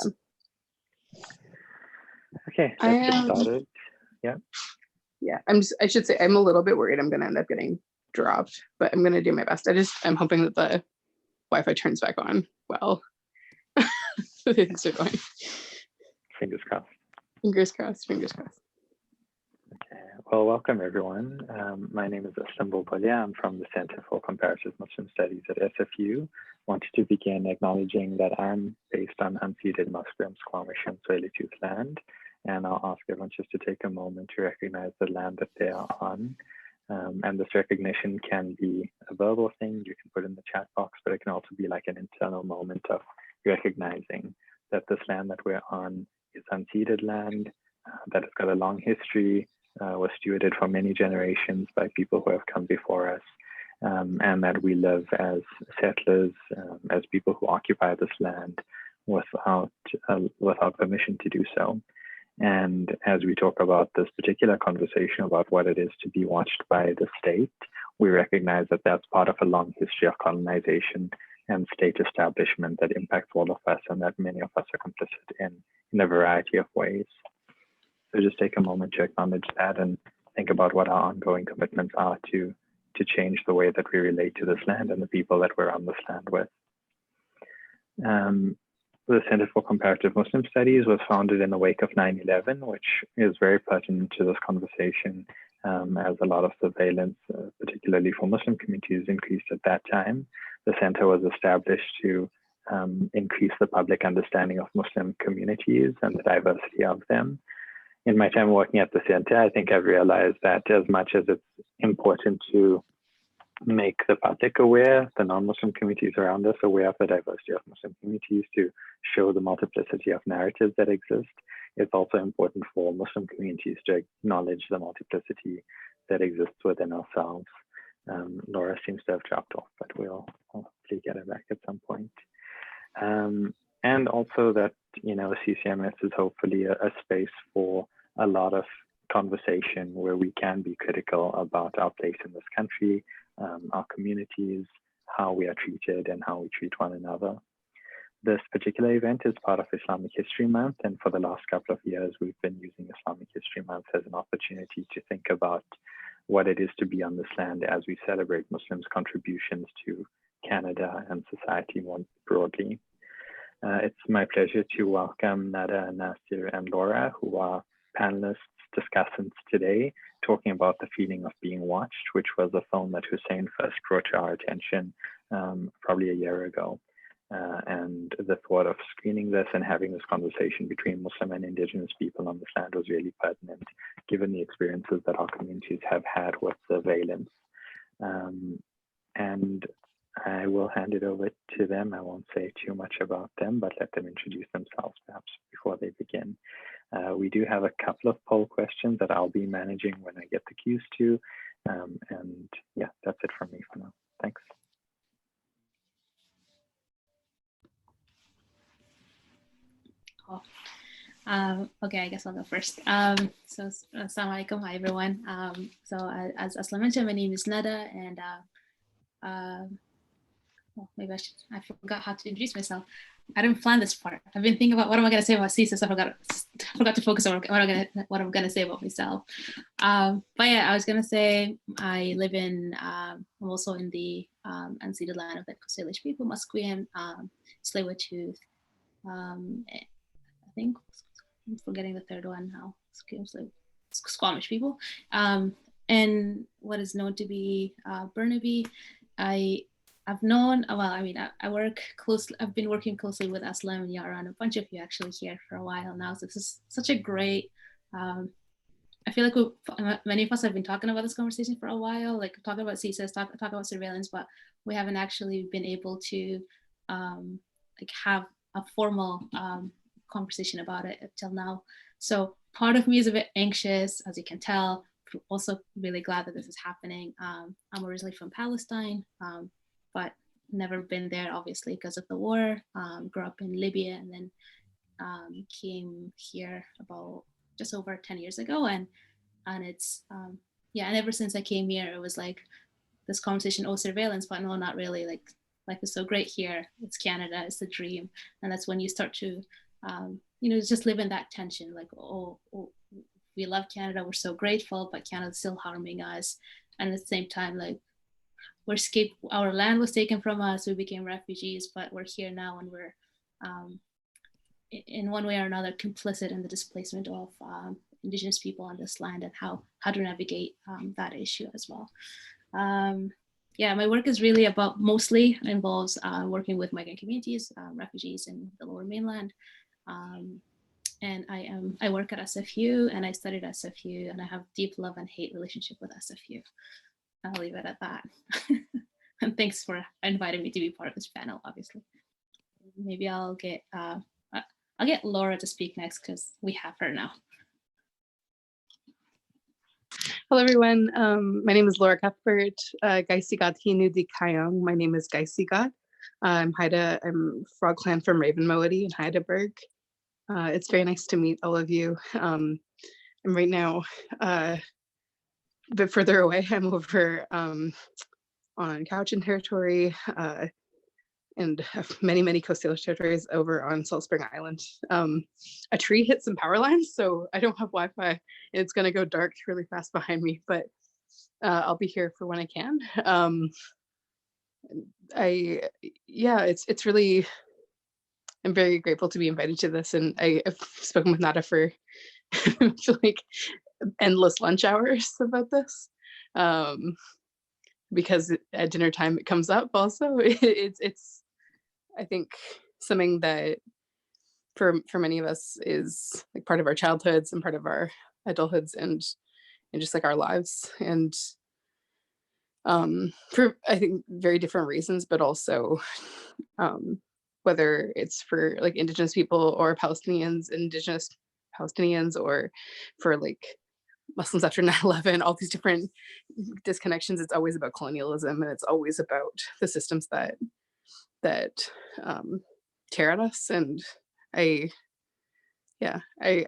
Yeah. Okay, let's get started. Yeah. Yeah, I should say I'm a little bit worried I'm gonna end up getting dropped, but I'm gonna do my best. I'm hoping that the Wi-Fi turns back on well. Things are going. Fingers crossed. Fingers crossed, fingers crossed. Okay, well, welcome everyone. My name is Assia Boundaoui. I'm from the Center for Comparative Muslim Studies at SFU. Wanted to begin acknowledging that I'm based on unceded Muslim, Squamish, and Tsleil-Waututh land. And I'll ask everyone just to take a moment to recognize the land that they are on. And this recognition can be a verbal thing you can put in the chat box, but it can also be like an internal moment of recognizing that this land that we're on is unceded land, that it's got a long history, was stewarded for many generations by people who have come before us, and that we live as settlers, as people who occupy this land without permission to do so. And as we talk about this particular conversation about what it is to be watched by the state, we recognize that that's part of a long history of colonization and state establishment that impacts all of us, and that many of us are complicit in a variety of ways. So just take a moment to acknowledge that and think about what our ongoing commitments are to change the way that we relate to this land and the people that we're on this land with. The Center for Comparative Muslim Studies was founded in the wake of 9/11, which is very pertinent to this conversation, as a lot of surveillance, particularly for Muslim communities, increased at that time. The center was established to increase the public understanding of Muslim communities and the diversity of them. In my time working at the center, I think I've realized that as much as it's important to make the public aware, the non-Muslim communities around us aware of the diversity of Muslim communities, to show the multiplicity of narratives that exist, it's also important for Muslim communities to acknowledge the multiplicity that exists within ourselves. Laura seems to have dropped off, but we'll hopefully get her back at some point. And also that, CCMS is hopefully a space for a lot of conversation where we can be critical about our place in this country, our communities, how we are treated and how we treat one another. This particular event is part of Islamic History Month, and for the last couple of years, we've been using Islamic History Month as an opportunity to think about what it is to be on this land as we celebrate Muslims' contributions to Canada and society more broadly. It's my pleasure to welcome Nada, Nasir, and Laura, who are panelists, discussants today, talking about The Feeling of Being Watched, which was a film that Hussein first brought to our attention probably a year ago. And the thought of screening this and having this conversation between Muslim and Indigenous people on this land was really pertinent, given the experiences that our communities have had with surveillance. And I will hand it over to them. I won't say too much about them, but let them introduce themselves perhaps before they begin. We do have a couple of poll questions that I'll be managing when I get the cues to. And yeah, that's it from me for now. Thanks. Cool. Okay, I guess I'll go first. So assalamu alaikum, hi everyone. So as Aslam mentioned, my name is Nada, and well, maybe I forgot how to introduce myself. I didn't plan this part. I've been thinking about what am I going to say about CSIS. I forgot to focus on what I'm going to say about myself. But yeah, I was going to say I live in, I'm also in the unceded land of the Coast people, Musqueam, Tsleil-Waututh. I think I'm forgetting the third one now. Squamish people, and what is known to be Burnaby. I've known, well, I mean, I work closely, I've been working closely with Aslam and Yara and a bunch of you actually here for a while now. So this is such a great, I feel like many of us have been talking about this conversation for a while, like talking about CSIS, talk about surveillance, but we haven't actually been able to like have a formal conversation about it until now. So part of me is a bit anxious, as you can tell, also really glad that this is happening. I'm originally from Palestine, but never been there, obviously, because of the war. Grew up in Libya and then came here about just over 10 years ago. And it's, yeah, and ever since I came here, it was like this conversation, oh, surveillance, but no, not really. Like, life is so great here. It's Canada, it's the dream. And that's when you start to just live in that tension, like, oh, we love Canada, we're so grateful, but Canada's still harming us. And at the same time, like, our land was taken from us, we became refugees, but we're here now, and we're in one way or another complicit in the displacement of Indigenous people on this land, and how to navigate that issue as well. My work is really mostly involves working with migrant communities, refugees in the Lower Mainland. And I work at SFU, and I studied SFU, and I have deep love and hate relationship with SFU. I'll leave it at that. And thanks for inviting me to be part of this panel, obviously. Maybe I'll get Laura to speak next, because we have her now. Hello, everyone. My name is Laura Cuthbert. Gaaysiigad hinu di kayong. My name is Gaaysiigad. I'm Frog Clan from Ravenmoedy in Heidelberg. It's very nice to meet all of you. I'm right now a bit further away. I'm over on Cowichan territory and many Coast Salish territories over on Salt Spring Island. A tree hit some power lines, so I don't have Wi-Fi. It's gonna go dark really fast behind me, but I'll be here for when I can. It's really, I'm very grateful to be invited to this, and I've spoken with Nada for like endless lunch hours about this, because at dinner time it comes up also. It's I think something that for many of us is like part of our childhoods and part of our adulthoods and just like our lives, and for I think very different reasons, but also whether it's for like Indigenous people or Palestinians, Indigenous Palestinians, or for like Muslims after 9/11, all these different disconnections. It's always about colonialism, and it's always about the systems that tear at us. And I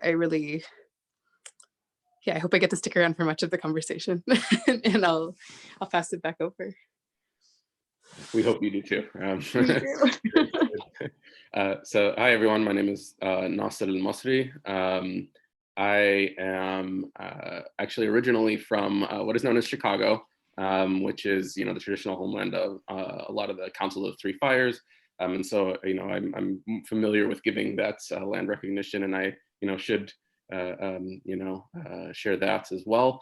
really, I hope I get to stick around for much of the conversation. And I'll pass it back over. We hope you do too. Me too. So hi everyone, my name is Nada Elmasry. I am actually originally from what is known as Chicago, which is the traditional homeland of a lot of the Council of Three Fires, and so I'm familiar with giving that land recognition, and I should share that as well.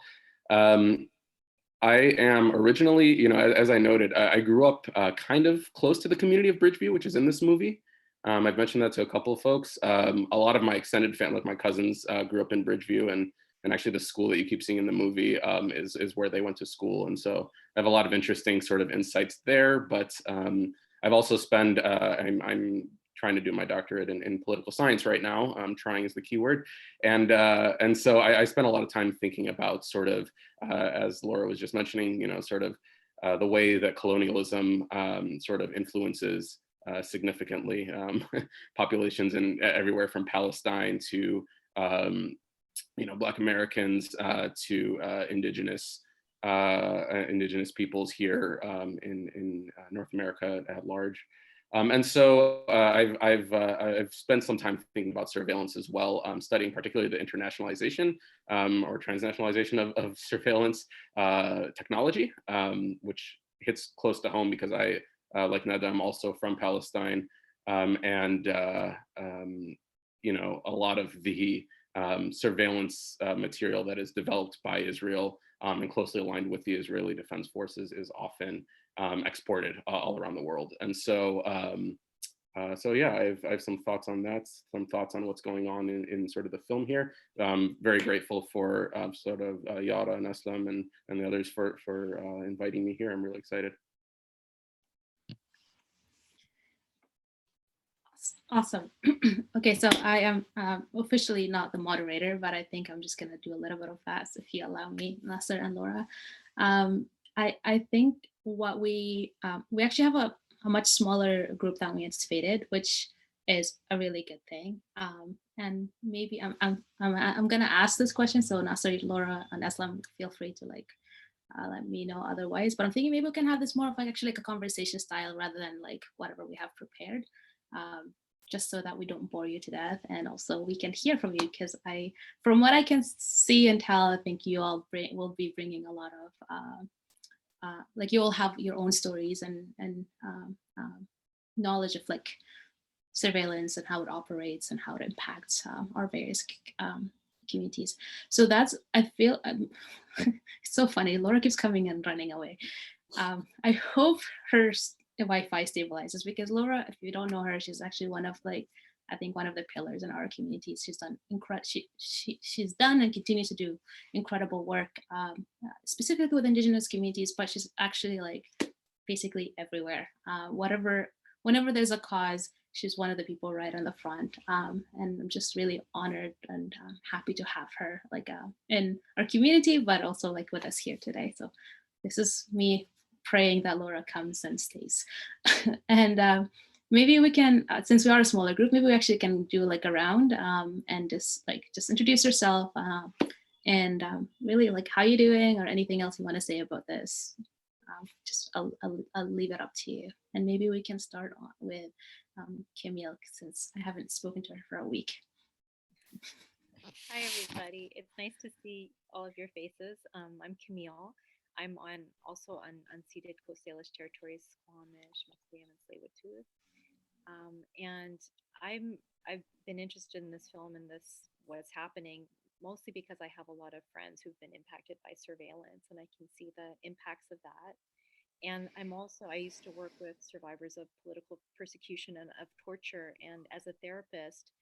I am originally, as I noted, I grew up kind of close to the community of Bridgeview, which is in this movie. I've mentioned that to a couple of folks. A lot of my extended family, like my cousins, grew up in Bridgeview, and actually the school that you keep seeing in the movie is where they went to school. And so I have a lot of interesting sort of insights there, but I've also spent, I'm trying to do my doctorate in political science right now. Trying is the key word. And so I spent a lot of time thinking about sort of, as Laura was just mentioning, sort of the way that colonialism sort of influences significantly populations in everywhere from Palestine to Black Americans to indigenous peoples here in North America at large. And so I've spent some time thinking about surveillance as well, studying particularly the internationalization or transnationalization of surveillance technology, which hits close to home because I, like Nada, I'm also from Palestine, and a lot of the surveillance material that is developed by Israel and closely aligned with the Israeli Defense Forces is often exported all around the world. And so, I have some thoughts on that, some thoughts on what's going on in sort of the film here. Very grateful for sort of Yara and Aslam and the others for inviting me here. I'm really excited. Awesome. Okay, so I am officially not the moderator, but I think I'm just going to do a little bit of that, if you allow me, Nasir and Laura. I think what we actually have a much smaller group than we anticipated, which is a really good thing. And maybe I'm going to ask this question, so Nasir, Laura, and Aslam, feel free to let me know otherwise. But I'm thinking maybe we can have this more of actually a conversation style rather than like whatever we have prepared. just so that we don't bore you to death, and also we can hear from you, because from what I can see and tell, I think you all will be bringing a lot of like, you all have your own stories and knowledge of like surveillance and how it operates and how it impacts our various communities. So that's, I feel, it's so funny. Laura keeps coming and running away. I hope her Wi-Fi stabilizes, because Laura, if you don't know her, she's actually one of like, I think one of the pillars in our communities. She's done she's done and continues to do incredible work, specifically with Indigenous communities, but she's actually like basically everywhere. Whenever there's a cause, she's one of the people right on the front, and I'm just really honored and happy to have her like in our community, but also like with us here today. So this is me praying that Laura comes and stays. And maybe we can, since we are a smaller group, maybe we actually can do like a round and just introduce yourself and really like how you doing, or anything else you want to say about this. I'll leave it up to you. And maybe we can start with Camille, since I haven't spoken to her for a week. Hi, everybody. It's nice to see all of your faces. I'm Camille. I'm also on unceded Coast Salish territories, Squamish, Musqueam, and Tsleil-Waututh. And I've been interested in this film and what's happening, mostly because I have a lot of friends who've been impacted by surveillance, and I can see the impacts of that. And I used to work with survivors of political persecution and of torture. And as a therapist,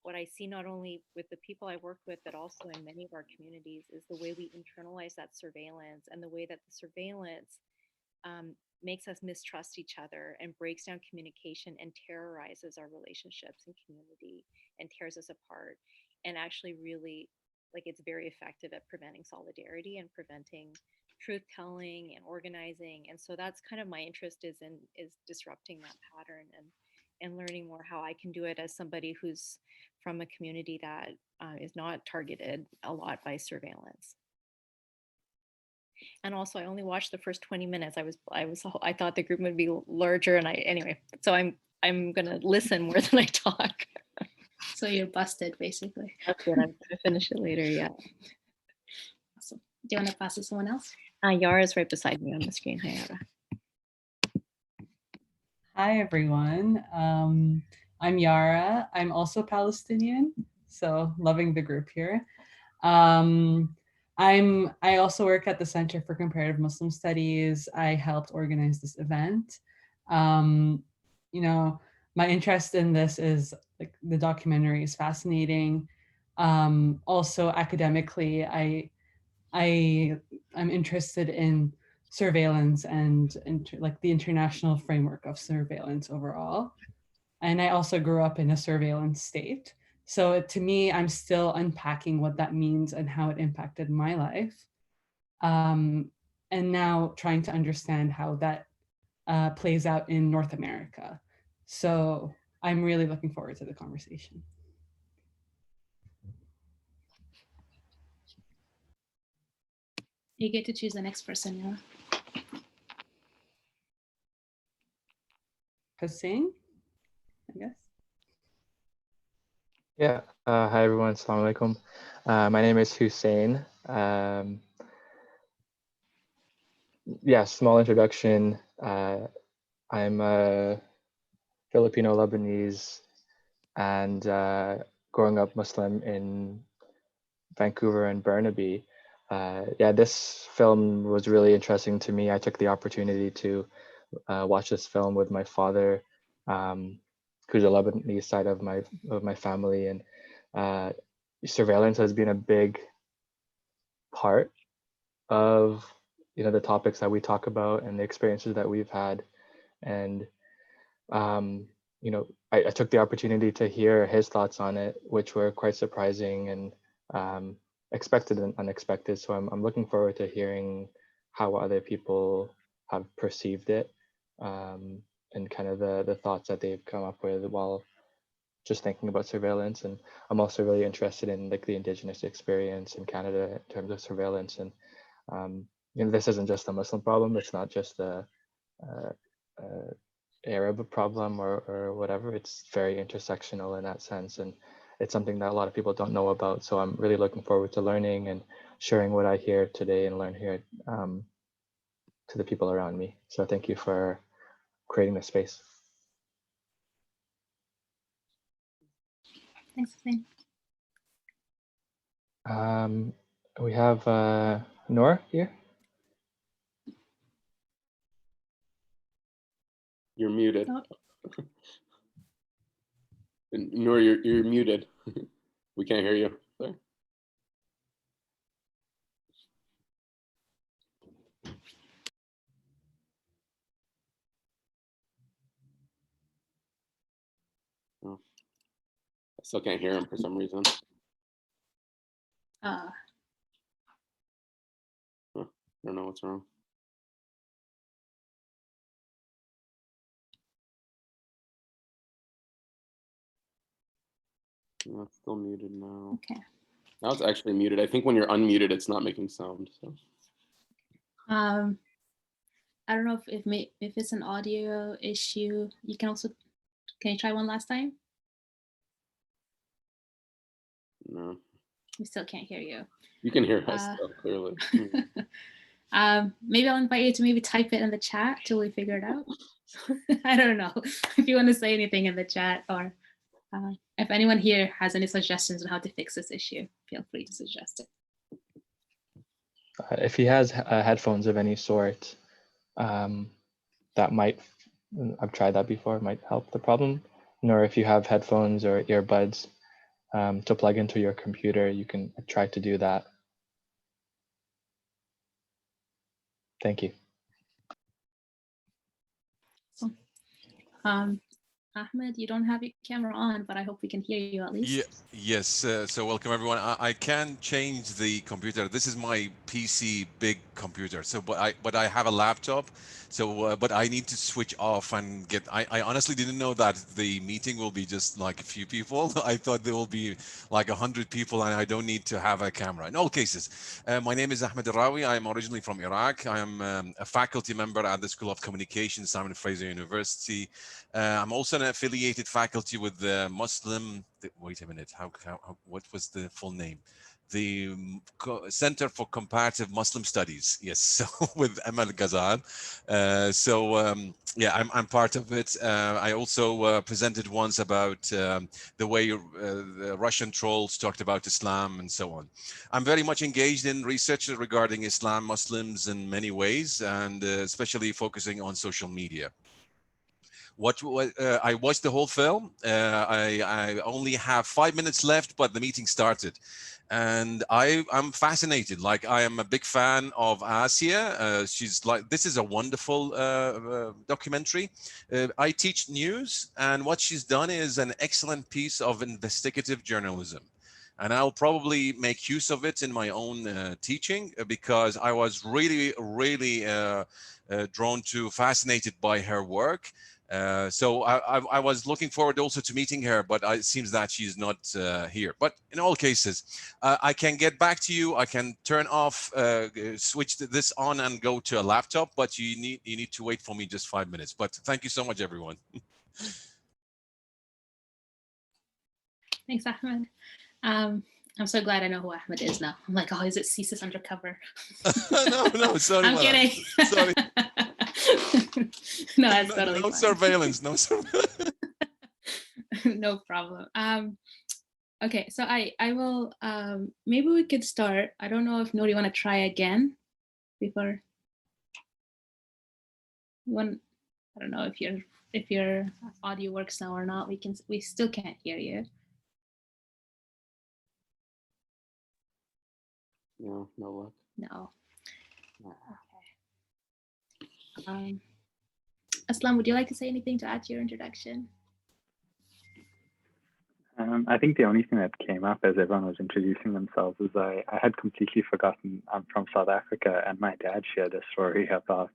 what I see not only with the people I work with, but also in many of our communities, is the way we internalize that surveillance, and the way that the surveillance makes us mistrust each other and breaks down communication and terrorizes our relationships and community and tears us apart. And actually really, like, it's very effective at preventing solidarity and preventing truth telling and organizing. And so that's kind of my interest, is disrupting that pattern and learning more how I can do it as somebody who's from a community that is not targeted a lot by surveillance. And also, I only watched the first 20 minutes. I thought the group would be larger, and anyway. So I'm gonna listen more than I talk. So you're busted, basically. That's good. I'm gonna finish it later. Yeah. Awesome. Do you want to pass to someone else? Yara is right beside me on the screen. Hi, Yara. Hi, everyone. I'm Yara. I'm also Palestinian, so loving the group here. I also work at the Center for Comparative Muslim Studies. I helped organize this event. You know, my interest in this is, like, the documentary is fascinating. Also academically, I'm interested in surveillance and like the international framework of surveillance overall. And I also grew up in a surveillance state. So to me, I'm still unpacking what that means and how it impacted my life. And now trying to understand how that plays out in North America. So I'm really looking forward to the conversation. You get to choose the next person, Yara. Hussein, I guess. Yeah. Hi, everyone. Assalamu alaikum. My name is Hussein. Yeah, small introduction. I'm a Filipino Lebanese and growing up Muslim in Vancouver and Burnaby. Yeah, this film was really interesting to me. I took the opportunity to watch this film with my father, who's a Lebanese side of my family, and surveillance has been a big part of the topics that we talk about and the experiences that we've had. And I took the opportunity to hear his thoughts on it, which were quite surprising and expected and unexpected. So I'm looking forward to hearing how other people have perceived it, and kind of the thoughts that they've come up with while just thinking about surveillance. And I'm also really interested in, like, the Indigenous experience in Canada in terms of surveillance. And this isn't just a Muslim problem. It's not just a Arab problem or whatever. It's very intersectional in that sense, and it's something that a lot of people don't know about. So I'm really looking forward to learning and sharing what I hear today and learn here to the people around me. So thank you for creating this space. Thanks, Hussein. We have Noor here. You're muted. Oh. Noor, you're muted. We can't hear you. Sorry. Oh. I still can't hear him for some reason. Uh, I don't know what's wrong. No, it's still muted now. okay. Now it's actually muted. I think when you're unmuted, it's not making sound. So. I don't know if it's an audio issue. You can also, can you try one last time? No. We still can't hear you. You can hear us though, clearly. Maybe I'll invite you to maybe type it in the chat till we figure it out. I don't know if you want to say anything in the chat, or if anyone here has any suggestions on how to fix this issue, feel free to suggest it. If he has headphones of any sort, that might, I've tried that before, might help the problem. Nor if you have headphones or earbuds to plug into your computer, you can try to do that. Thank you. Ahmed, you don't have your camera on, but I hope we can hear you at least. Yeah, yes, so welcome everyone. I can change the computer. This is my PC big computer. So, but I have a laptop. So, but I need to switch off and get. I honestly didn't know that the meeting will be just like a few people. I thought there will be like 100 people, and I don't need to have a camera. In all cases, my name is Ahmed Rawi. I am originally from Iraq. I am a faculty member at the School of Communication, Simon Fraser University. I'm also an affiliated faculty with the Muslim. Wait a minute. What was the full name? The Center for Comparative Muslim Studies. Yes, so with Amal Ghazal. Yeah, I'm part of it. I also presented once about the way the Russian trolls talked about Islam and so on. I'm very much engaged in research regarding Islam, Muslims in many ways, and especially focusing on social media. I watched the whole film. I only have 5 minutes left, but the meeting started. And I'm fascinated. Like, I am a big fan of Assia. She's like, this is a wonderful documentary. I teach news, and what she's done is an excellent piece of investigative journalism. And I'll probably make use of it in my own teaching, because I was really, really drawn to, fascinated by her work. So I was looking forward also to meeting her, but it seems that she's not here. But in all cases, I can get back to you. I can turn off, switch this on and go to a laptop, but you need to wait for me just 5 minutes. But thank you so much, everyone. Thanks, Ahmed. I'm so glad I know who Ahmed is now. I'm like, oh, is it CSIS undercover? no, sorry. I'm kidding. Sorry. No, it's totally no fine. surveillance. No surveillance. No problem. Okay, so I will. Maybe we could start. I don't know if Noor, you want to try again before. I don't know if your audio works now or not. We still can't hear you. No luck. No. Okay. Aslam, would you like to say anything to add to your introduction? I think the only thing that came up as everyone was introducing themselves is I had completely forgotten I'm from South Africa, and my dad shared a story about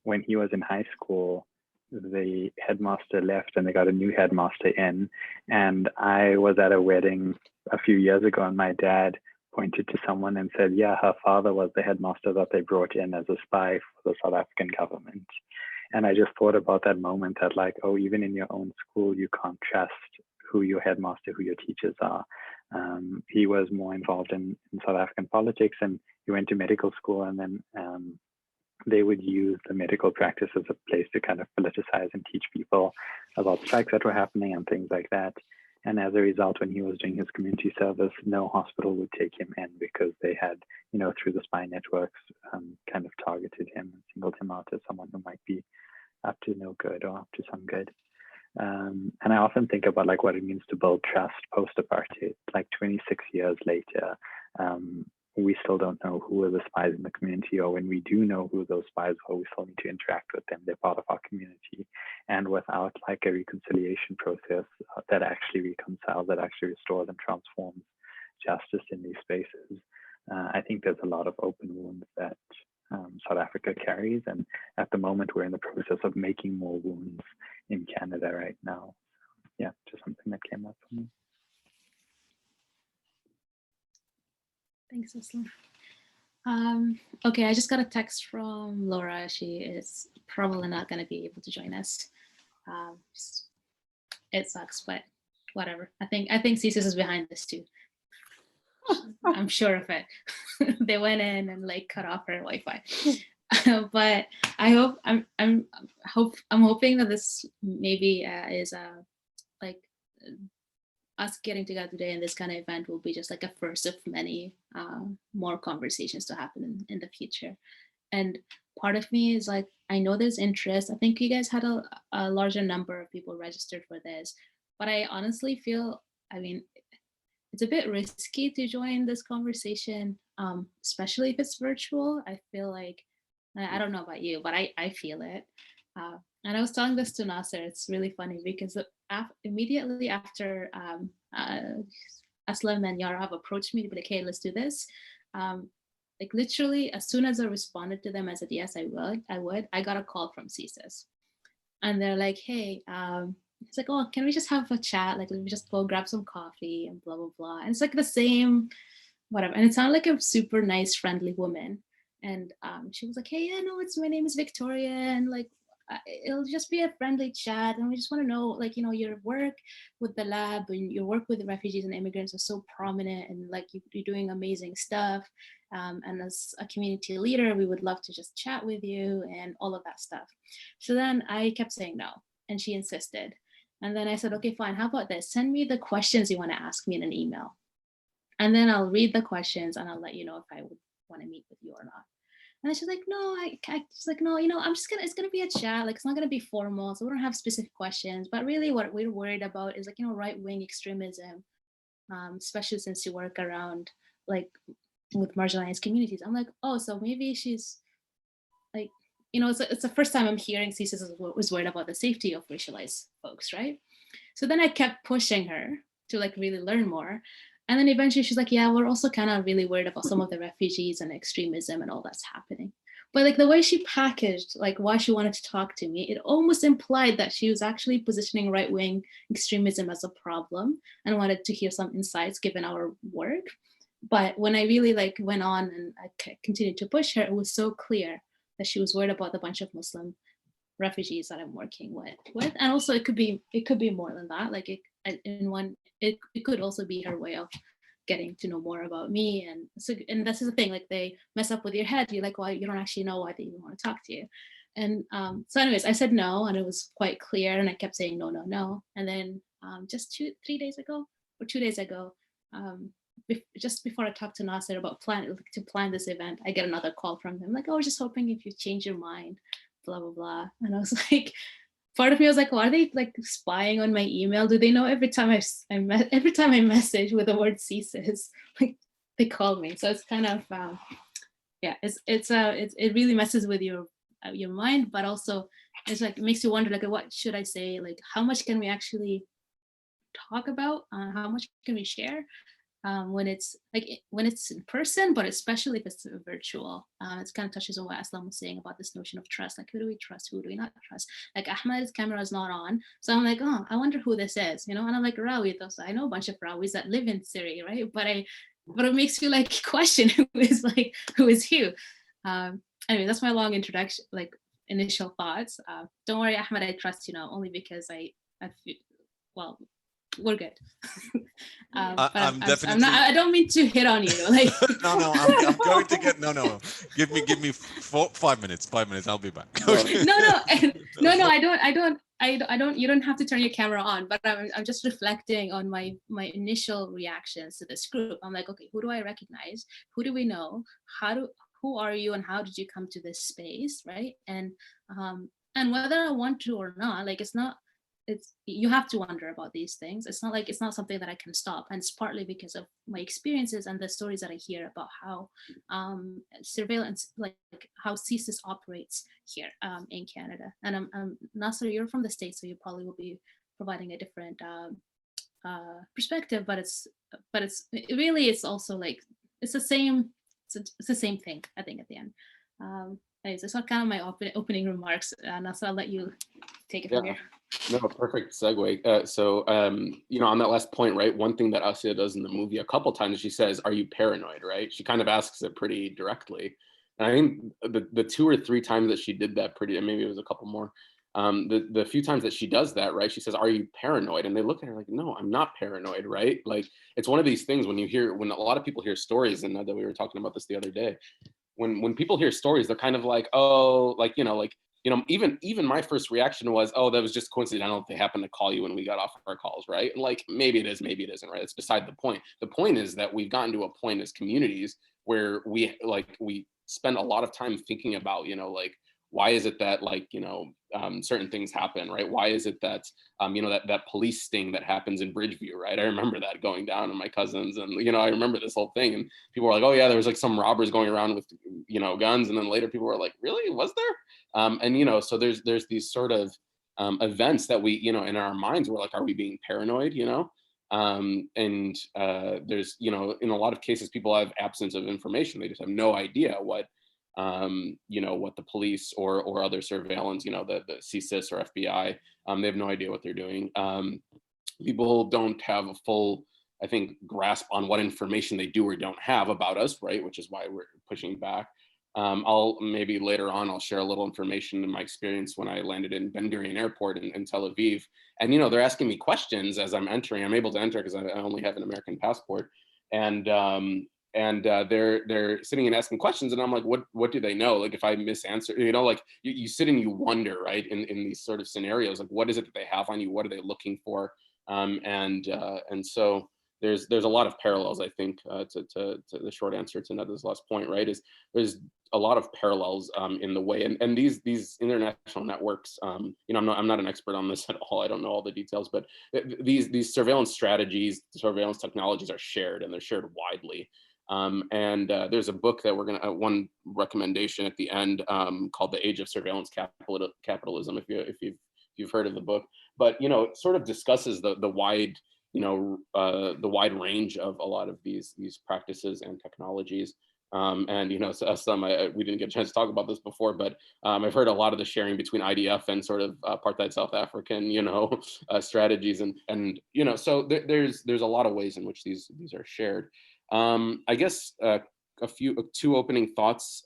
when he was in high school, the headmaster left and they got a new headmaster in. And I was at a wedding a few years ago, and my dad pointed to someone and said, yeah, her father was the headmaster that they brought in as a spy for the South African government. And I just thought about that moment that like, oh, even in your own school, you can't trust who your headmaster, who your teachers are. He was more involved in South African politics, and he went to medical school, and then they would use the medical practice as a place to kind of politicize and teach people about strikes that were happening and things like that. And as a result, when he was doing his community service, no hospital would take him in because they had, you know, through the spy networks, kind of targeted him and singled him out as someone who might be up to no good or up to some good. And I often think about like what it means to build trust post-apartheid. Like 26 years later, we still don't know who are the spies in the community, or when we do know who those spies are, we still need to interact with them. They're part of our community. And without like a reconciliation process that actually reconciles, that actually restores and transforms justice in these spaces, I think there's a lot of open wounds that South Africa carries. And at the moment, we're in the process of making more wounds in Canada right now. Yeah, just something that came up for me. Thanks, Aslam. Okay, I just got a text from Laura. She is probably not going to be able to join us. It sucks, but whatever. I think CSIS is behind this too. I'm sure of it. They went in and like cut off her Wi-Fi. But I hope I'm hoping that this maybe is like us getting together today in this kind of event will be just like a first of many more conversations to happen in the future. And part of me is like, I know there's interest. I think you guys had a larger number of people registered for this, but I honestly feel, I mean, it's a bit risky to join this conversation, especially if it's virtual. I feel like, I don't know about you, but I feel it. And I was telling this to Nasir. It's really funny because immediately after Aslam and Yara have approached me to be like, hey, let's do this. Like literally, as soon as I responded to them, I said, yes, I would. I got a call from CSIS. And they're like, hey, it's like, oh, can we just have a chat? Like, let me just go grab some coffee and blah, blah, blah. And it's like the same, whatever. And it sounded like a super nice, friendly woman. And she was like, hey, yeah, no, my name is Victoria. And like, it'll just be a friendly chat. And we just want to know, like, you know, your work with the lab and your work with the refugees and immigrants are so prominent, and like you're doing amazing stuff. And as a community leader, we would love to just chat with you and all of that stuff. So then I kept saying no, and she insisted. And then I said, okay, fine. How about this? Send me the questions you want to ask me in an email. And then I'll read the questions and I'll let you know if I would want to meet with you or not. And she's like, no, she's like, no, you know, it's gonna be a chat. Like, it's not gonna be formal. So we don't have specific questions, but really what we're worried about is like, you know, right-wing extremism, especially since you work around like with marginalized communities. I'm like, oh, so maybe she's like, you know, it's the first time I'm hearing CSIS was worried about the safety of racialized folks, right? So then I kept pushing her to like really learn more. And then eventually she's like, yeah, we're also kind of really worried about some of the refugees and extremism and all that's happening. But like the way she packaged, like why she wanted to talk to me, it almost implied that she was actually positioning right-wing extremism as a problem and wanted to hear some insights given our work. But when I really like went on and I continued to push her, it was so clear that she was worried about the bunch of Muslim refugees that I'm working with. And also it could be more than that. Like it could also be her way of getting to know more about me. And so, and this is the thing, like they mess up with your head. You're like, well, you don't actually know why they even want to talk to you. And so anyways, I said no, and it was quite clear. And I kept saying no, no, no. And then just 2 days ago, just before I talked to Nasir about to plan this event, I get another call from him, like, oh, I was just hoping if you change your mind, blah, blah, blah. And I was like, part of me was like, well, are they like spying on my email? Do they know every time I message with the word CSIS, like they call me? So it's kind of, yeah, it really messes with your mind, but also it's like, it makes you wonder, like, what should I say? Like, how much can we actually talk about? How much can we share? When it's in person, but especially if it's virtual. It kind of touches on what Aslam was saying about this notion of trust. Like, who do we trust? Who do we not trust? Like, Ahmed's camera is not on. So I'm like, oh, I wonder who this is, you know? And I'm like, Rawi, I know a bunch of Rawis that live in Syria, right? But it makes you like question who is who. Anyway, that's my long introduction, like initial thoughts. Don't worry, Ahmed, I trust you now, only because I feel, well, we're good. But I'm definitely. I'm not. I don't mean to hit on you. Like no, I'm going to get no. Give me 5 minutes. 5 minutes. I'll be back. no. I don't. You don't have to turn your camera on. But I'm just reflecting on my initial reactions to this group. I'm like, okay, who do I recognize? Who do we know? Who are you, and how did you come to this space, right? And whether I want to or not, like you have to wonder about these things. It's not something that I can stop, and it's partly because of my experiences and the stories that I hear about how surveillance, like how CSIS operates here in Canada. And Nasir, you're from the States, so you probably will be providing a different perspective. But it's also like it's the same. It's the same thing, I think, at the end. Anyways, that's kind of my opening remarks. Nasir, I'll let you take it from here. No, perfect segue. So, on that last point, right? One thing that Assia does in the movie a couple times, she says, "Are you paranoid?" Right? She kind of asks it pretty directly. And I think the 2 or 3 times that she did that, and maybe it was a couple more. The few times that she does that, right? She says, "Are you paranoid?" And they look at her like, "No, I'm not paranoid," right? Like it's one of these things when a lot of people hear stories, and that we were talking about this the other day. When people hear stories, they're kind of like, oh, even my first reaction was, oh, that was just coincidental if they happened to call you when we got off our calls, right? And like, maybe it is, maybe it isn't, right? It's beside the point. The point is that we've gotten to a point as communities where we spend a lot of time thinking about, why is it that certain things happen, right? Why is it that, that police sting that happens in Bridgeview, right? I remember that going down to my cousins, and, I remember this whole thing, and people were like, oh yeah, there was like some robbers going around with, guns. And then later people were like, really, was there? So there's these sort of events that we, in our minds, we're like, are we being paranoid, there's, in a lot of cases, people have absence of information. They just have no idea what the police or other surveillance, the CSIS or FBI, they have no idea what they're doing. People don't have a full, I think, grasp on what information they do or don't have about us, right? Which is why we're pushing back. I'll maybe later on, I'll share a little information in my experience when I landed in Ben Gurion Airport in Tel Aviv. And, they're asking me questions as I'm entering. I'm able to enter because I only have an American passport. And they're sitting and asking questions, and I'm like, what do they know? Like if I misanswer, you sit and you wonder, right? In these sort of scenarios, like what is it that they have on you? What are they looking for? And so there's a lot of parallels, I think, to the short answer to Nada's last point, right? There's a lot of parallels in the way, and these international networks, I'm not an expert on this at all. I don't know all the details, but these surveillance strategies, surveillance technologies are shared, and they're shared widely. There's a book that we're gonna one recommendation at the end called "The Age of Surveillance Capitalism." If you've heard of the book, but it sort of discusses the wide the wide range of a lot of these practices and technologies. Some we didn't get a chance to talk about this before, but I've heard a lot of the sharing between IDF and sort of apartheid South African strategies, and so there's a lot of ways in which these are shared. I guess two opening thoughts.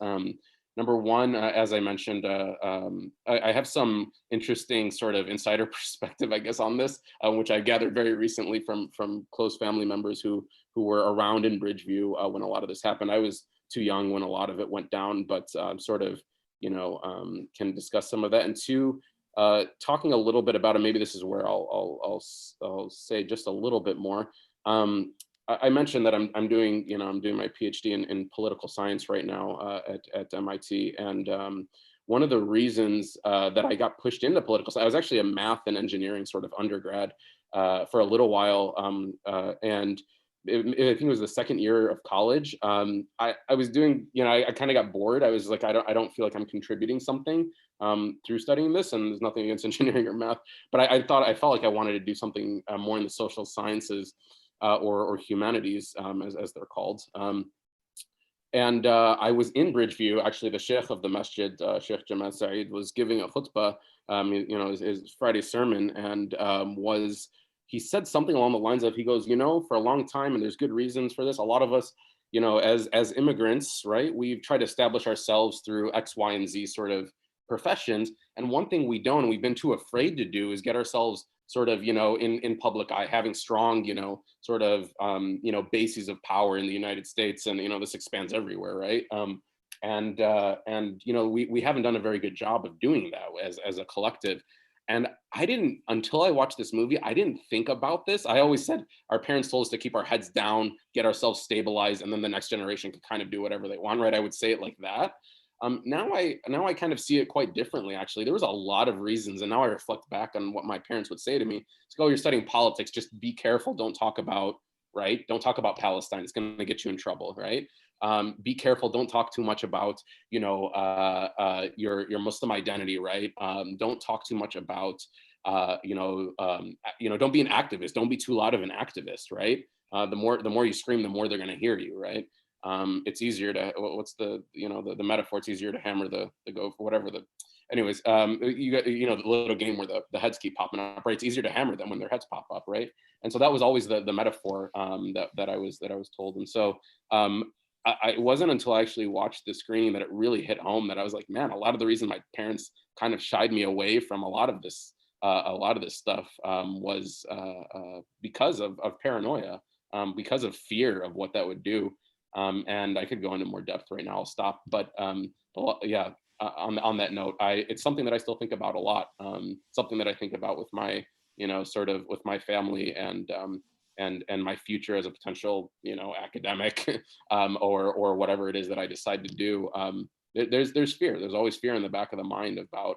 Number one, as I mentioned, I have some interesting sort of insider perspective, I guess, on this, which I gathered very recently from close family members who were around in Bridgeview when a lot of this happened. I was too young when a lot of it went down, but sort of, can discuss some of that. And two, talking a little bit about it. Maybe this is where I'll say just a little bit more. I mentioned that I'm doing my PhD in political science right now at MIT, and one of the reasons that I got pushed into political science, I was actually a math and engineering sort of undergrad for a little while, and I think it was the second year of college. I was doing, I kind of got bored. I was like, I don't feel like I'm contributing something through studying this, and there's nothing against engineering or math, but I felt like I wanted to do something more in the social sciences. Or humanities, as they're called. I was in Bridgeview. Actually, the sheikh of the masjid, Sheikh Jamal Saeed, was giving a khutbah, his Friday sermon, and he said something along the lines of, he goes, for a long time, and there's good reasons for this, a lot of us, as immigrants, right, we've tried to establish ourselves through X, Y, and Z sort of, professions. And one thing we don't, and we've been too afraid to do, is get ourselves sort of, in public eye, having strong, sort of, bases of power in the United States. And, this expands everywhere, right? And we haven't done a very good job of doing that as a collective. And until I watched this movie, I didn't think about this. I always said our parents told us to keep our heads down, get ourselves stabilized, and then the next generation could kind of do whatever they want, right? I would say it like that. Now I kind of see it quite differently, actually. There was a lot of reasons, and now I reflect back on what my parents would say to me. It's like, oh, you're studying politics, just be careful, don't talk about, right? Don't talk about Palestine, it's gonna get you in trouble, right? Be careful, don't talk too much about, your Muslim identity, right? Don't talk too much about, don't be an activist, don't be too loud of an activist, right? The more you scream, the more they're gonna hear you, right? It's easier to, what's the metaphor? It's easier to hammer the go for whatever anyways, you got, the little game where the heads keep popping up, right? It's easier to hammer them when their heads pop up, right? And so that was always the metaphor that I was told. And so it wasn't until I actually watched the screening that it really hit home, that I was like, man, a lot of the reason my parents kind of shied me away from a lot of this stuff was because of paranoia, because of fear of what that would do. And I could go into more depth right now. I'll stop. But yeah, on that note, it's something that I still think about a lot. Something that I think about with my, sort of with my family and my future as a potential, academic or whatever it is that I decide to do. There's fear. There's always fear in the back of the mind about,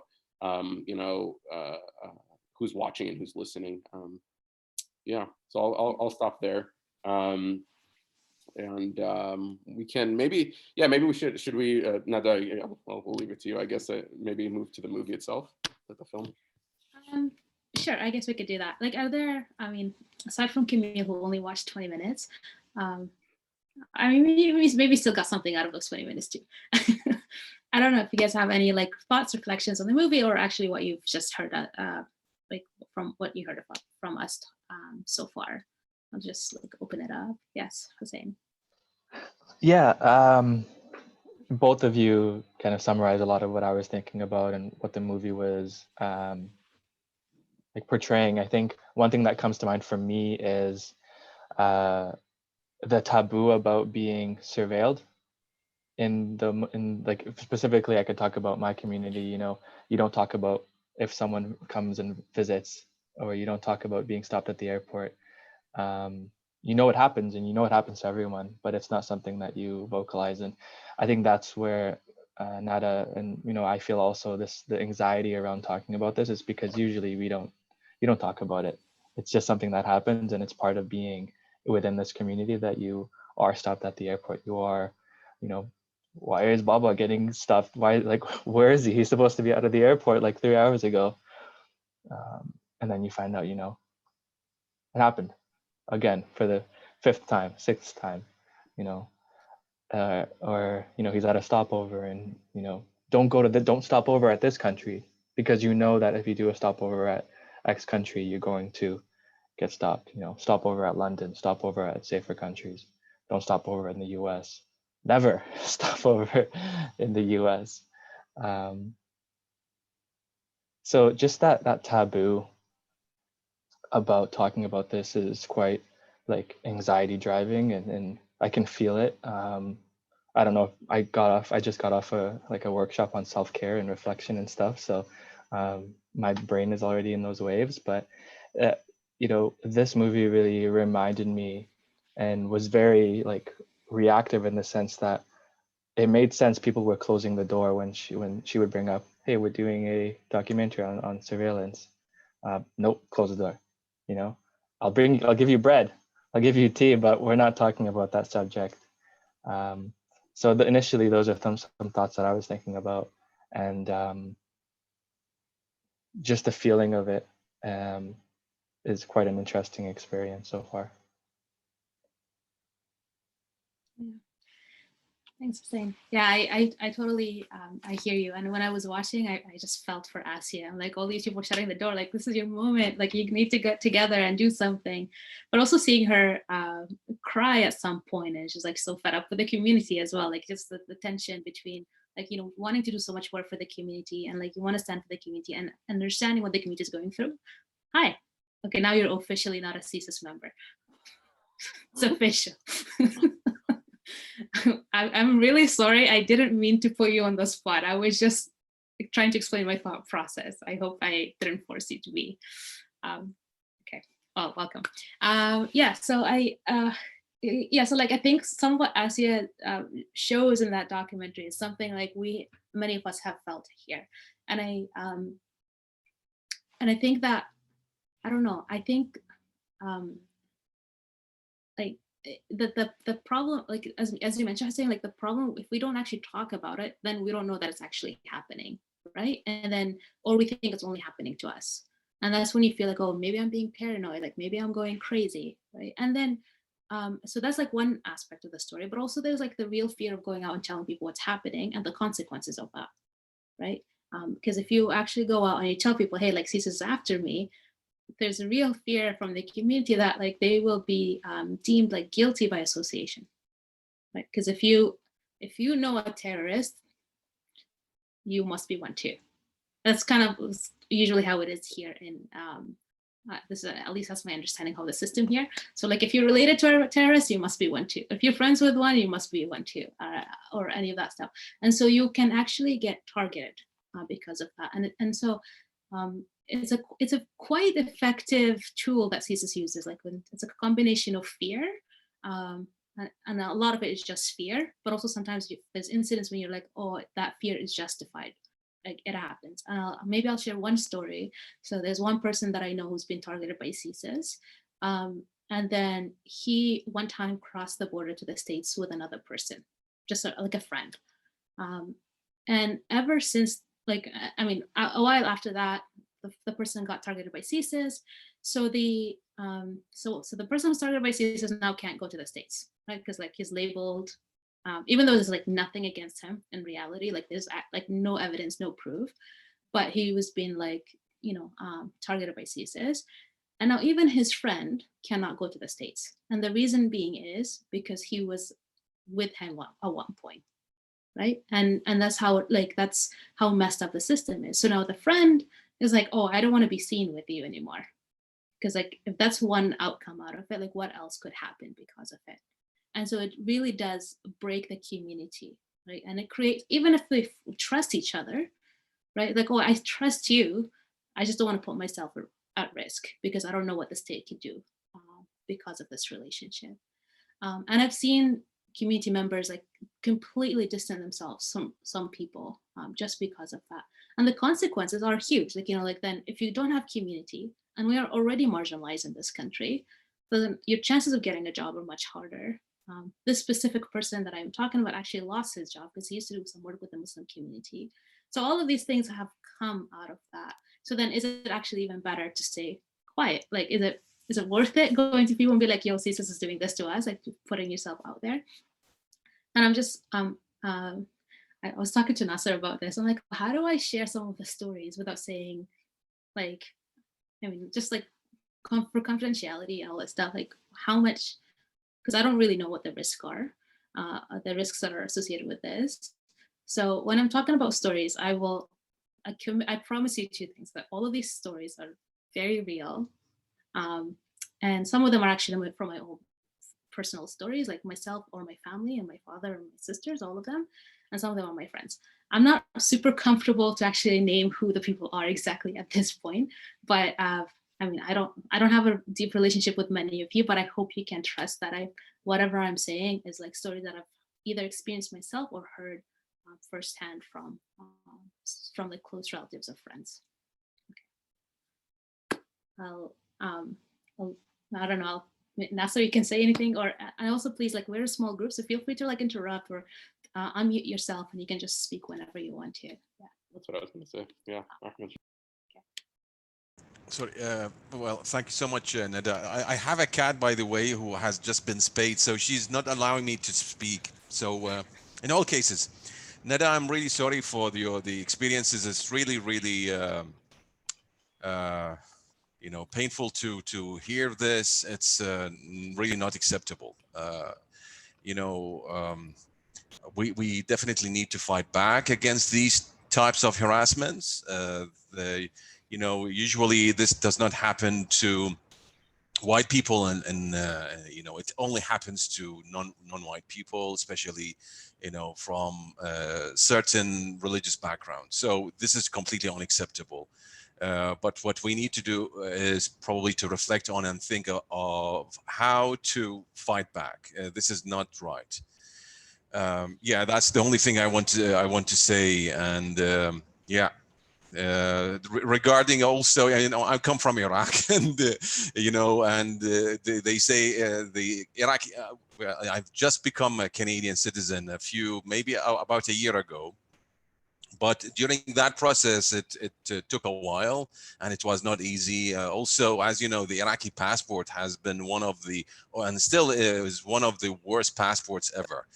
who's watching and who's listening. Yeah, so I'll stop there. And we can maybe we should we Nada, well, we'll leave it to you, I guess. Maybe move to the movie itself, the film. Sure, I guess we could do that. Like, are there, aside from Camille, who only watched 20 minutes, maybe still got something out of those 20 minutes too. I don't know if you guys have any like thoughts, reflections on the movie, or actually what you've just heard, like from what you heard from us so far. I'll just like open it up. Yes, Hussein. Yeah, both of you kind of summarized a lot of what I was thinking about and what the movie was like portraying. I think one thing that comes to mind for me is the taboo about being surveilled. In like specifically, I could talk about my community. You don't talk about if someone comes and visits, or you don't talk about being stopped at the airport. What happens, and it happens to everyone, but it's not something that you vocalize. And I think that's where Nada and I feel also the anxiety around talking about this is because usually you don't talk about it. It's just something that happens, and it's part of being within this community that you are stopped at the airport. You are, why is Baba getting stopped? Why, like, where is he? He's supposed to be out of the airport like 3 hours ago. And then you find out, it happened again for the 5th time, 6th time, or he's at a stopover, and don't stop over at this country, because that if you do a stopover at X country, you're going to get stopped. Stop over at London, stop over at safer countries. Don't stop over in the US. Never stop over in the US. So just that taboo about talking about this is quite like anxiety driving, and I can feel it. I don't know if I just got off a workshop on self-care and reflection and stuff, so my brain is already in those waves. But this movie really reminded me and was very like reactive in the sense that it made sense people were closing the door when she would bring up, hey, we're doing a documentary on surveillance. Nope, close the door. I'll give you bread, I'll give you tea, but we're not talking about that subject. So initially those are some thoughts that I was thinking about, and just the feeling of it is quite an interesting experience so far. Yeah. Thanks, Hussein. Yeah, I totally I hear you. And when I was watching, I just felt for Assia. Like, all these people shutting the door, like, this is your moment. Like, you need to get together and do something. But also seeing her cry at some point, and she's like so fed up with the community as well. Like, just the tension between like, you know, wanting to do so much work for the community, and like you want to stand for the community and understanding what the community is going through. Hi. Okay, now you're officially not a CSIS member. It's official. I'm really sorry. I didn't mean to put you on the spot. I was just trying to explain my thought process. I hope I didn't force you to be. Okay. Oh, welcome. Yeah. So so like I think some of what Assia shows in that documentary is something like many of us have felt here, and I think that, I don't know. I think like the problem, like as you mentioned, I was saying, like the problem, if we don't actually talk about it, then we don't know that it's actually happening, right? And then, or we think it's only happening to us, and that's when you feel like, oh, maybe I'm being paranoid, like maybe I'm going crazy, right? And then so that's like one aspect of the story, but also there's like the real fear of going out and telling people what's happening and the consequences of that, right? Because if you actually go out and you tell people, hey, like CSIS is after me, there's a real fear from the community that like they will be deemed like guilty by association, right? Because if you know a terrorist, you must be one too. That's kind of usually how it is here in this is, at least that's my understanding of the system here. So like if you're related to a terrorist, you must be one too. If you're friends with one, you must be one too, or any of that stuff. And so you can actually get targeted because of that. And so it's a quite effective tool that CSIS uses. Like when it's a combination of fear, and a lot of it is just fear, but also sometimes there's incidents when you're like, oh, that fear is justified. Like it happens. Maybe I'll share one story. So there's one person that I know who's been targeted by CSIS. And then he one time crossed the border to the States with another person, just like a friend. And ever since, like, I mean, a while after that, the person got targeted by CSIS. So the person who's targeted by CSIS now can't go to the States, right? Because like he's labeled, even though there's like nothing against him in reality, like there's like no evidence, no proof, but he was being like, you know, targeted by CSIS. And now even his friend cannot go to the States. And the reason being is because he was with him at one point, right? And that's how messed up the system is. So now the friend is like, oh, I don't want to be seen with you anymore. Because like, if that's one outcome out of it, like what else could happen because of it? And so it really does break the community, right? And it creates, even if they trust each other, right? Like, oh, I trust you. I just don't want to put myself at risk because I don't know what the state could do because of this relationship. And I've seen community members like completely distance themselves from some people just because of that. And the consequences are huge. Like, you know, like then if you don't have community, and we are already marginalized in this country, then your chances of getting a job are much harder. This specific person that I'm talking about actually lost his job because he used to do some work with the Muslim community. So all of these things have come out of that. So then is it actually even better to stay quiet? Like, is it worth it going to people and be like, yo, CSIS is doing this to us, like putting yourself out there? And I'm just, I was talking to Nasir about this. I'm like, how do I share some of the stories without saying like, I mean, just like for confidentiality and all that stuff, like how much, because I don't really know what the risks are, the risks that are associated with this. So when I'm talking about stories, I promise you two things, that all of these stories are very real. And some of them are actually from my own personal stories, like myself or my family and my father and my sisters, all of them. And some of them are my friends. I'm not super comfortable to actually name who the people are exactly at this point, but I mean, I don't have a deep relationship with many of you, but I hope you can trust that whatever I'm saying is like stories that I've either experienced myself or heard firsthand from like close relatives or friends. Okay. I don't know. Nasir, you can say anything, or and also please, like, we're a small group, so feel free to like interrupt or unmute yourself, and you can just speak whenever you want to. Yeah. That's what I was going to say. Yeah. Sorry. Well, thank you so much, Nada. I have a cat, by the way, who has just been spayed, so she's not allowing me to speak. So in all cases, Nada, I'm really sorry for the experiences. It's really, really, you know, painful to hear this. It's really not acceptable. You know, we definitely need to fight back against these types of harassments. Usually this does not happen to white people, and it only happens to non-white people, especially from certain religious backgrounds. So this is completely unacceptable. But what we need to do is probably to reflect on and think of how to fight back. This is not right. Yeah, that's the only thing I want to say. And regarding also, I come from Iraq, and they say the Iraqi. Well, I've just become a Canadian citizen maybe about a year ago. But during that process, it took a while, and it was not easy. Also, as you know, the Iraqi passport has been one of the, and still is one of the worst passports ever.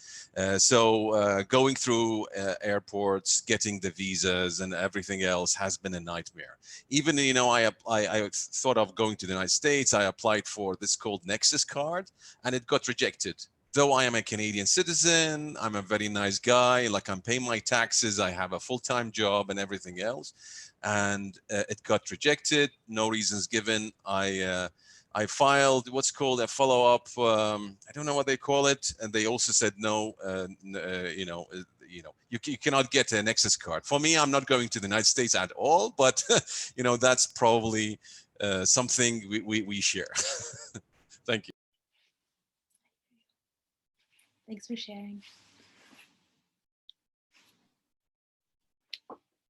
So going through airports, getting the visas and everything else has been a nightmare. Even, I thought of going to the United States. I applied for this called Nexus card, and it got rejected. Though I am a Canadian citizen, I'm a very nice guy, like I'm paying my taxes, I have a full-time job and everything else. And it got rejected, no reasons given. I filed what's called a follow-up, I don't know what they call it. And they also said, no, you cannot get a Nexus card. For me, I'm not going to the United States at all, but that's probably something we share. Thank you. Thanks for sharing.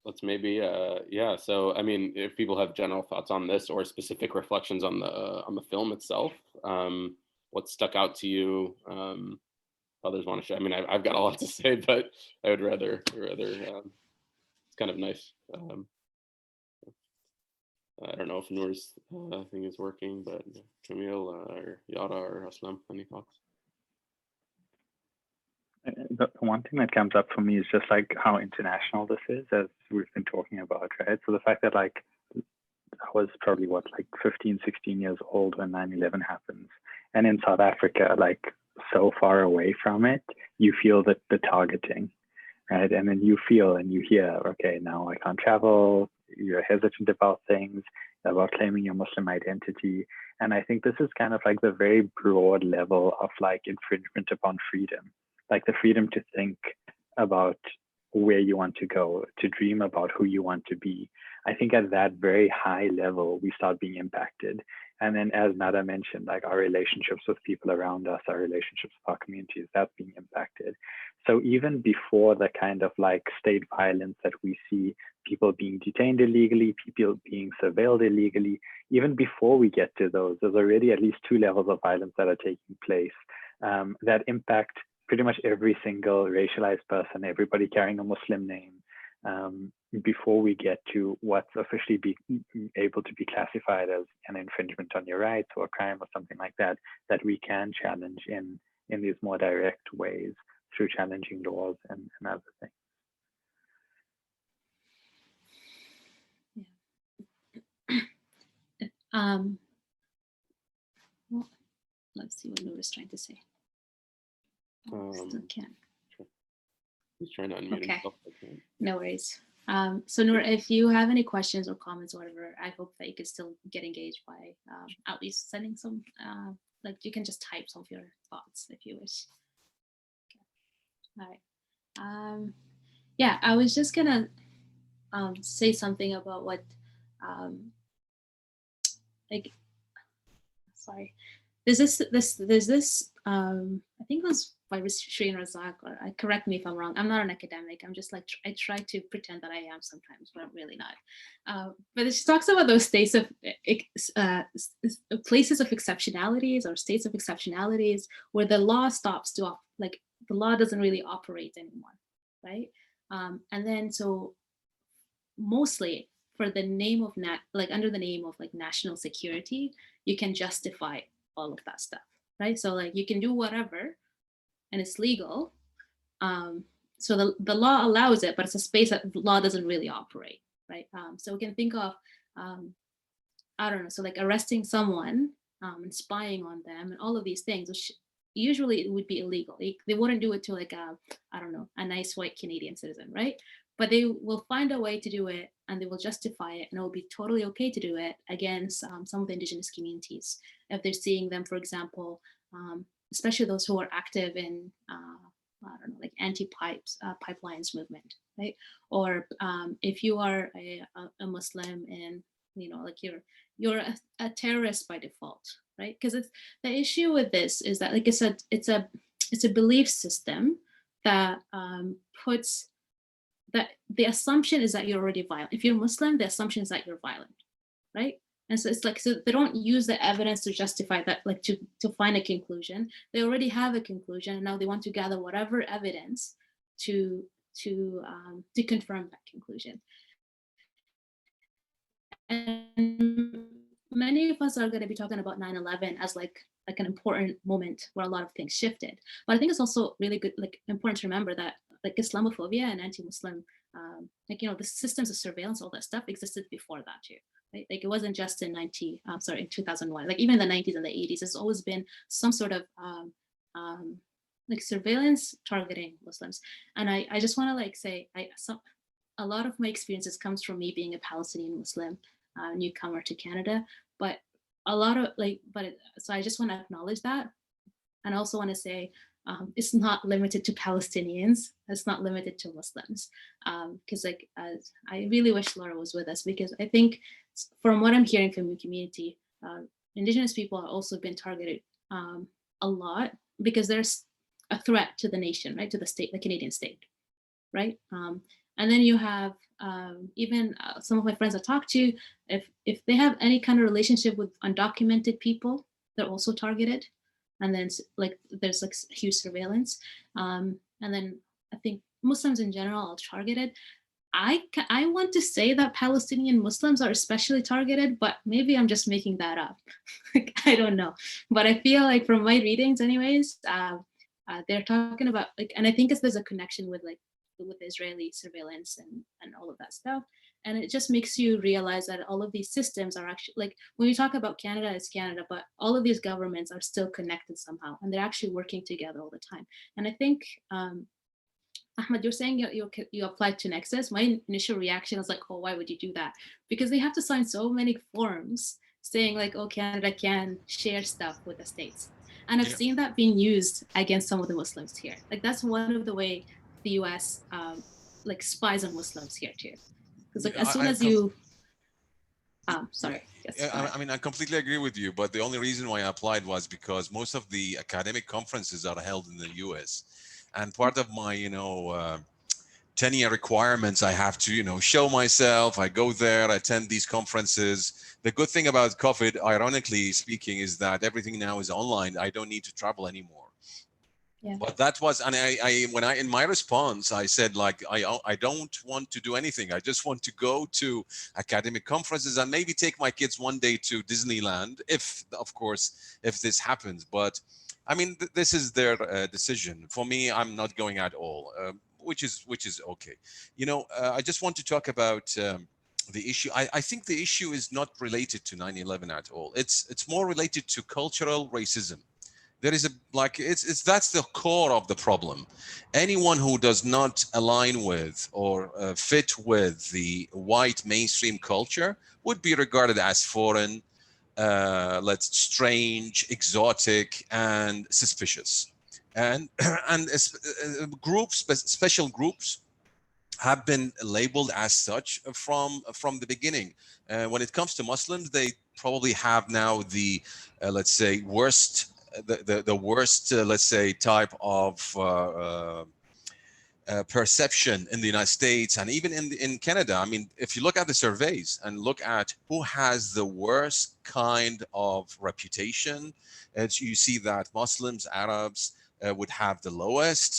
Let's maybe, yeah. So, I mean, if people have general thoughts on this or specific reflections on the film itself, what stuck out to you? Others want to share. I mean, I've got a lot to say, but I would rather. It's kind of nice. I don't know if Noor's thing is working, but Camille or Yara or Aslam, any thoughts? The one thing that comes up for me is just like how international this is, as we've been talking about, right? So the fact that I was probably 15, 16 years old when 9/11 happens. And in South Africa, so far away from it, you feel that the targeting, right? And then you feel and you hear, okay, now I can't travel. You're hesitant about things, about claiming your Muslim identity. And I think this is kind of the very broad level of infringement upon freedom. The freedom to think about where you want to go, to dream about who you want to be. I think at that very high level, we start being impacted. And then as Nada mentioned, our relationships with people around us, our relationships with our communities, that's being impacted. So even before the kind of state violence that we see, people being detained illegally, people being surveilled illegally, even before we get to those, there's already at least 2 levels of violence that are taking place that impact pretty much every single racialized person, everybody carrying a Muslim name, before we get to what's officially able to be classified as an infringement on your rights or a crime or something like that, that we can challenge in these more direct ways through challenging laws and other things. Well, let's see what Noor is trying to say. Still can. Sure. He's trying to unmute himself. No worries. So Noor, if you have any questions or comments or whatever, I hope that you could still get engaged by at least sending some, you can just type some of your thoughts if you wish. Okay. All right. Yeah, I was just gonna say something about what, sorry. There's this, I think it was by Shireen Razak, or correct me if I'm wrong. I'm not an academic. I'm just I try to pretend that I am sometimes, but I'm really not. But she talks about those states of places of exceptionalities or states of exceptionalities where the law stops to the law doesn't really operate anymore, right? And then so mostly for the name of under the name of national security, you can justify all of that stuff, right? So you can do whatever and it's legal. So the law allows it, but it's a space that the law doesn't really operate, right? So we can think of, I don't know, so arresting someone and spying on them and all of these things, which usually it would be illegal. They wouldn't do it to like I don't know, a nice white Canadian citizen, right? But they will find a way to do it, and they will justify it, and it will be totally okay to do it against some of the Indigenous communities if they're seeing them, for example, especially those who are active in I don't know, like anti-pipes pipelines movement, right? Or if you are a Muslim and like you're a terrorist by default, right? Because it's the issue with this is that, like I said, it's a belief system that puts that the assumption is that you're already violent. If you're Muslim, the assumption is that you're violent, right? And so it's like, so they don't use the evidence to justify that, like to find a conclusion. They already have a conclusion, and now they want to gather whatever evidence to confirm that conclusion. And many of us are going to be talking about 9/11 as like an important moment where a lot of things shifted. But I think it's also really good, like important to remember that like Islamophobia and anti-Muslim, the systems of surveillance, all that stuff existed before that too. Right? Like it wasn't just in in 2001. Like even in the 90s and the 80s, there's always been some sort of like surveillance targeting Muslims. And I just want to like say, a lot of my experiences comes from me being a Palestinian Muslim newcomer to Canada, but so I just want to acknowledge that, and I also want to say it's not limited to Palestinians. It's not limited to Muslims, because I really wish Laura was with us, because I think from what I'm hearing from your community, Indigenous people have also been targeted a lot because there's a threat to the nation, right, to the state, the Canadian state, right? And then you have even some of my friends I talk to, if they have any kind of relationship with undocumented people, they're also targeted. And then like there's like huge surveillance. And then I think Muslims in general are targeted. I want to say that Palestinian Muslims are especially targeted, but maybe I'm just making that up. I don't know. But I feel like from my readings anyways, they're talking about like, and I think there's a connection with Israeli surveillance and all of that stuff. And it just makes you realize that all of these systems are actually, like when we talk about Canada, it's Canada, but all of these governments are still connected somehow, and they're actually working together all the time. And I think, Ahmed, you're saying you applied to Nexus. My initial reaction was like, oh, why would you do that? Because they have to sign so many forms saying like, oh, Canada can share stuff with the States. And I've seen that being used against some of the Muslims here. Like that's one of the way the US like spies on Muslims here too. Because like as soon as you, sorry. Yes, I mean, I completely agree with you, but the only reason why I applied was because most of the academic conferences are held in the US. And part of my, 10-year requirements, I have to, show myself. I go there, attend these conferences. The good thing about COVID, ironically speaking, is that everything now is online. I don't need to travel anymore. Yeah. But that was, and in my response, I said like, I don't want to do anything. I just want to go to academic conferences and maybe take my kids one day to Disneyland, if this happens. But I mean, this is their decision. For me, I'm not going at all, which is okay. I just want to talk about the issue. I think the issue is not related to 9/11 at all. It's more related to cultural racism. There is that's the core of the problem. Anyone who does not align with or fit with the white mainstream culture would be regarded as foreign, strange, exotic, and suspicious. And special groups have been labeled as such from the beginning. When it comes to Muslims, they probably have now the worst. The worst, type of perception in the United States and even in Canada. I mean, if you look at the surveys and look at who has the worst kind of reputation, you see that Muslims, Arabs would have the lowest.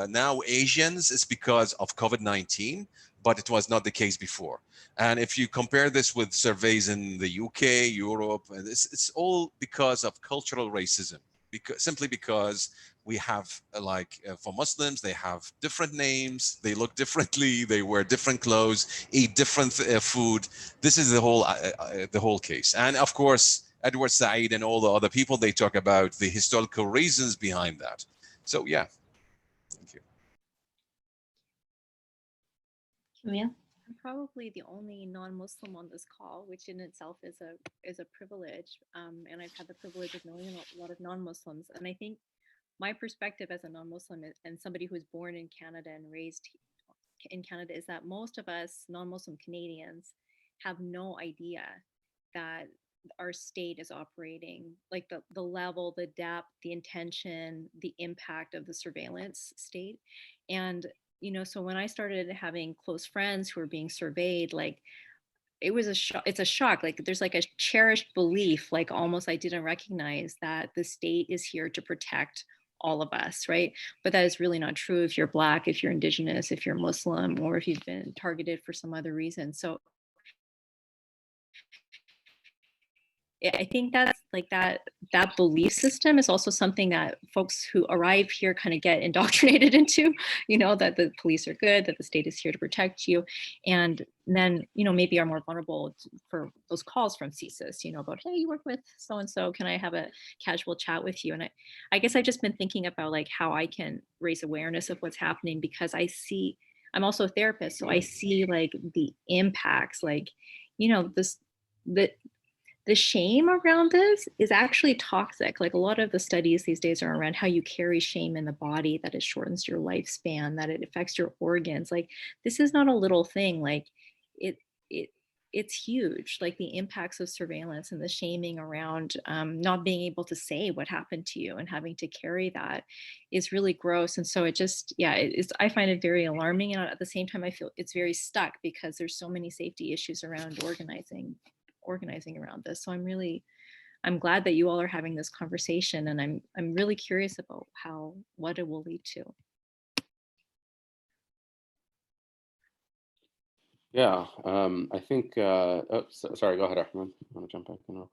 Now Asians is because of COVID-19, but it was not the case before. And if you compare this with surveys in the UK, Europe, it's all because of cultural racism. Simply because we have for Muslims, they have different names, they look differently, they wear different clothes, eat different food. This is the whole case. And of course, Edward Said and all the other people, they talk about the historical reasons behind that. So yeah, thank you. Camille? I'm probably the only non-Muslim on this call, which in itself is a privilege. And I've had the privilege of knowing a lot of non-Muslims. And I think my perspective as a non-Muslim and somebody who was born in Canada and raised in Canada is that most of us non-Muslim Canadians have no idea that our state is operating, like the level, the depth, the intention, the impact of the surveillance state. And so when I started having close friends who were being surveyed, like it was a shock. It's a shock. Like there's like a cherished belief, like almost I didn't recognize that the state is here to protect all of us, right? But that is really not true if you're Black, if you're Indigenous, if you're Muslim, or if you've been targeted for some other reason. So I think that's like that belief system is also something that folks who arrive here kind of get indoctrinated into, that the police are good, that the state is here to protect you. And then, maybe are more vulnerable for those calls from CSIS, about, hey, you work with so-and-so, can I have a casual chat with you? And I guess I've just been thinking about like how I can raise awareness of what's happening, because I'm also a therapist. So I see like the impacts, like, the shame around this is actually toxic. Like a lot of the studies these days are around how you carry shame in the body, that it shortens your lifespan, that it affects your organs. Like this is not a little thing. Like it's huge. Like the impacts of surveillance and the shaming around not being able to say what happened to you and having to carry that is really gross. And so I find it very alarming. And at the same time, I feel it's very stuck because there's so many safety issues around organizing around this. So I'm glad that you all are having this conversation, and I'm really curious about what it will lead to. Yeah, I think, sorry, go ahead, Ahmed. You want to jump back in?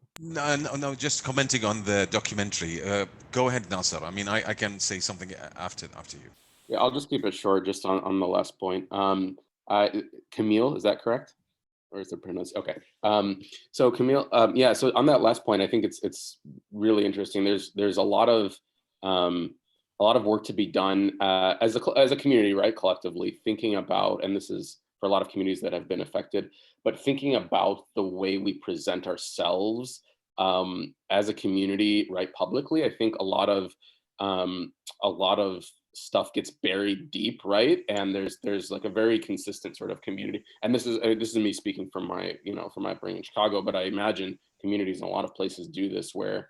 No, just commenting on the documentary. Go ahead, Nasir. I mean, I can say something after you. Yeah, I'll just keep it short, just on the last point. Camille, is that correct? Or is it pronounced? Okay. So Camille, yeah. So on that last point, I think it's really interesting. There's a lot of work to be done as a community, right? Collectively thinking about, and this is for a lot of communities that have been affected, but thinking about the way we present ourselves as a community, right? Publicly, I think a lot of stuff gets buried deep, right? And there's like a very consistent sort of community. And this is me speaking from my upbringing in Chicago, but I imagine communities in a lot of places do this, where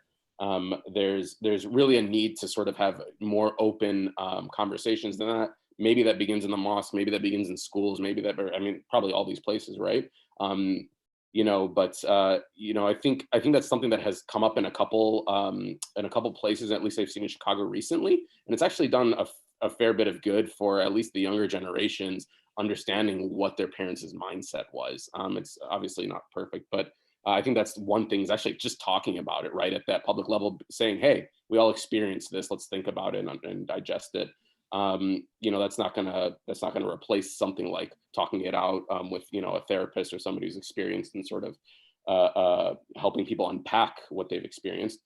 there's really a need to sort of have more open conversations than that. Maybe that begins in the mosque, maybe that begins in schools, probably all these places, right? But I think that's something that has come up in a couple places, at least I've seen in Chicago recently, and it's actually done a fair bit of good for at least the younger generations understanding what their parents' mindset was. It's obviously not perfect, but I think that's one thing, is actually just talking about it, right, at that public level, saying, hey, we all experienced this, let's think about it and digest it. That's not gonna replace something like talking it out with a therapist or somebody who's experienced and sort of helping people unpack what they've experienced.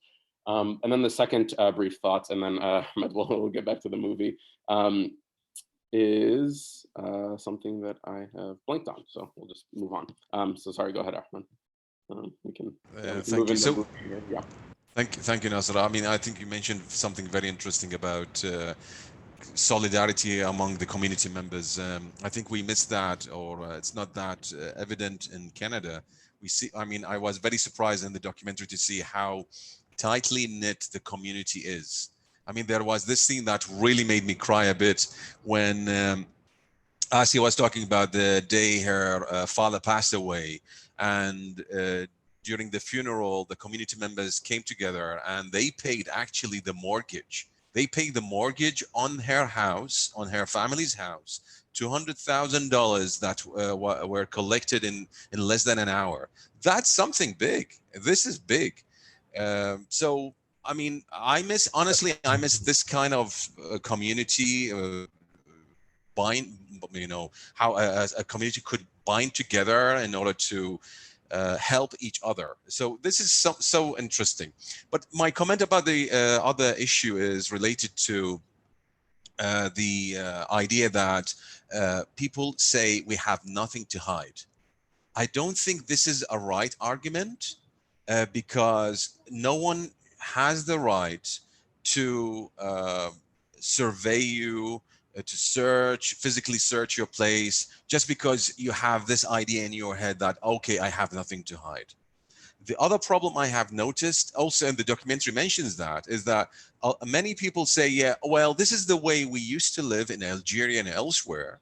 And then the second brief thoughts, and then we'll get back to the movie, is something that I have blanked on, so we'll just move on. So sorry, go ahead, Ahmed. We can thank you. So, yeah. Thank you, Nasir. I mean, I think you mentioned something very interesting about solidarity among the community members. I think we missed that, or it's not that evident in Canada. I was very surprised in the documentary to see how tightly knit the community is. I mean, there was this scene that really made me cry a bit when Assia was talking about the day her father passed away, and during the funeral, the community members came together and they paid actually the mortgage. They paid the mortgage on her house, on her family's house, $200,000 that were collected in less than an hour. That's something big. This is big. So, I mean, I miss this kind of community bind, how a community could bind together in order to help each other. So this is so interesting. But my comment about the other issue is related to the idea that people say we have nothing to hide. I don't think this is a right argument because no one has the right to survey you, to physically search your place, just because you have this idea in your head that, okay, I have nothing to hide. The other problem I have noticed also, and the documentary mentions that, is that many people say, yeah, well, this is the way we used to live in Algeria and elsewhere.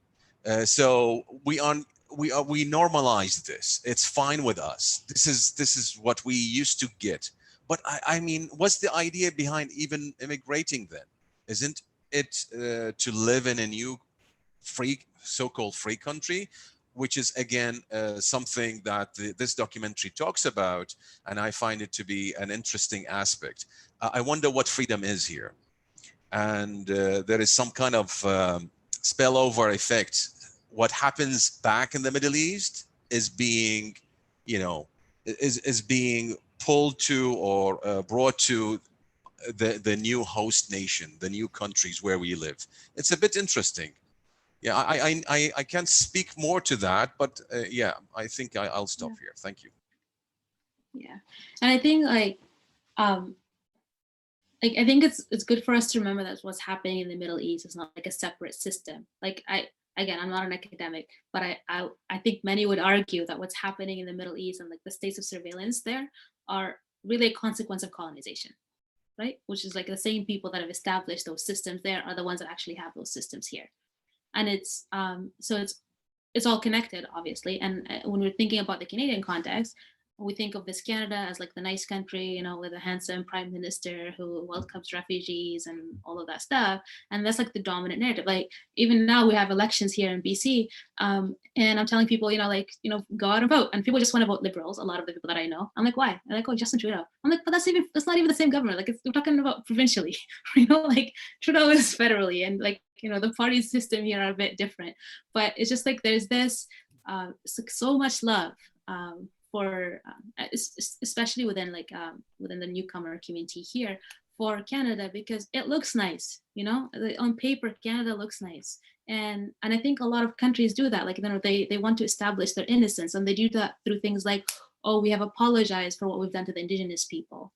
So we normalize this. It's fine with us. This is what we used to get. But I mean, what's the idea behind even immigrating then? Isn't it to live in a new free, so-called free country, which is again something that this documentary talks about, and I find it to be an interesting aspect. I wonder what freedom is here, and there is some kind of spillover effect. What happens back in the Middle East is being, is being pulled to or brought to the new host nation, the new countries where we live. It's a bit interesting. Yeah, I can't speak more to that, but yeah, I think I'll stop here. Thank you. Yeah, and I think I think it's good for us to remember that what's happening in the Middle East is not like a separate system. Like I'm not an academic, but I think many would argue that what's happening in the Middle East and like the states of surveillance there are really a consequence of colonization, right? Which is like the same people that have established those systems there are the ones that actually have those systems here. And it's so it's all connected, obviously. And when we're thinking about the Canadian context, we think of this Canada as like the nice country, with a handsome prime minister who welcomes refugees and all of that stuff. And that's like the dominant narrative. Like even now we have elections here in BC, and I'm telling people, go out and vote. And people just want to vote Liberals. A lot of the people that I know, I'm like, why? They're like, oh, Justin Trudeau. I'm like, but that's not even the same government. Like we're talking about provincially, like Trudeau is federally, and like the party system here are a bit different. But it's just like there's this so much love. For especially within within the newcomer community here for Canada, because it looks nice, on paper Canada looks nice, and I think a lot of countries do that. Like they want to establish their innocence, and they do that through things like, oh, we have apologized for what we've done to the Indigenous people,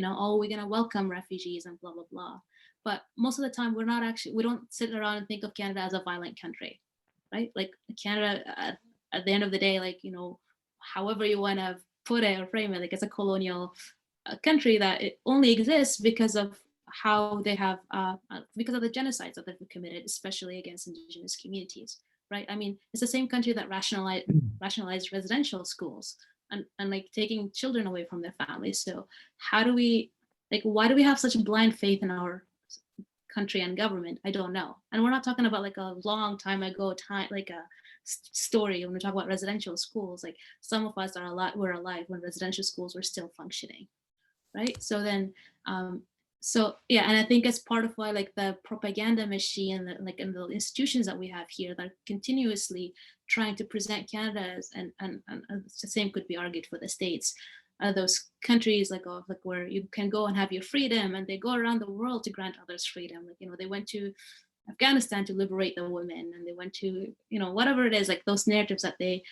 oh, we're gonna welcome refugees and blah blah blah. But most of the time we don't sit around and think of Canada as a violent country, right? Like Canada at the end of the day, however you want to put it or frame it, like it's a colonial country that it only exists because of how they have, because of the genocides that they've committed, especially against Indigenous communities, right? I mean, it's the same country that rationalized residential schools and like taking children away from their families. So how do we, why do we have such blind faith in our country and government? I don't know. And we're not talking about like a long time ago like a story. When we talk about residential schools, like some of us were alive when residential schools were still functioning, right? So then so yeah, and I think it's part of why like the propaganda machine and the institutions that we have here that are continuously trying to present Canada as, and the same could be argued for the States, those countries where you can go and have your freedom, and they go around the world to grant others freedom. They went to Afghanistan to liberate the women, and they went to whatever it is, like those narratives that they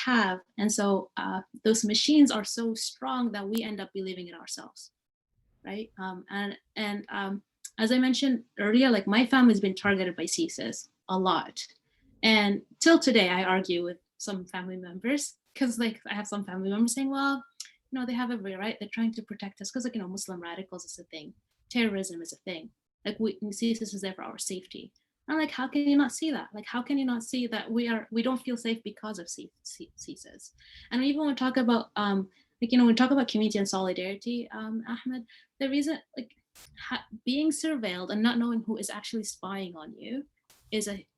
have, and so those machines are so strong that we end up believing it ourselves, right? And as I mentioned earlier, like my family's been targeted by CSIS a lot, and till today I argue with some family members, because I have some family members saying, well, they have every right, they're trying to protect us because Muslim radicals is a thing, terrorism is a thing. Like we see this is there for our safety. I'm like, how can you not see that? Like, how can you not see that we don't feel safe because of CSIS? And even when we talk about when we talk about community and solidarity, Ahmed, the reason being surveilled and not knowing who is actually spying on you is like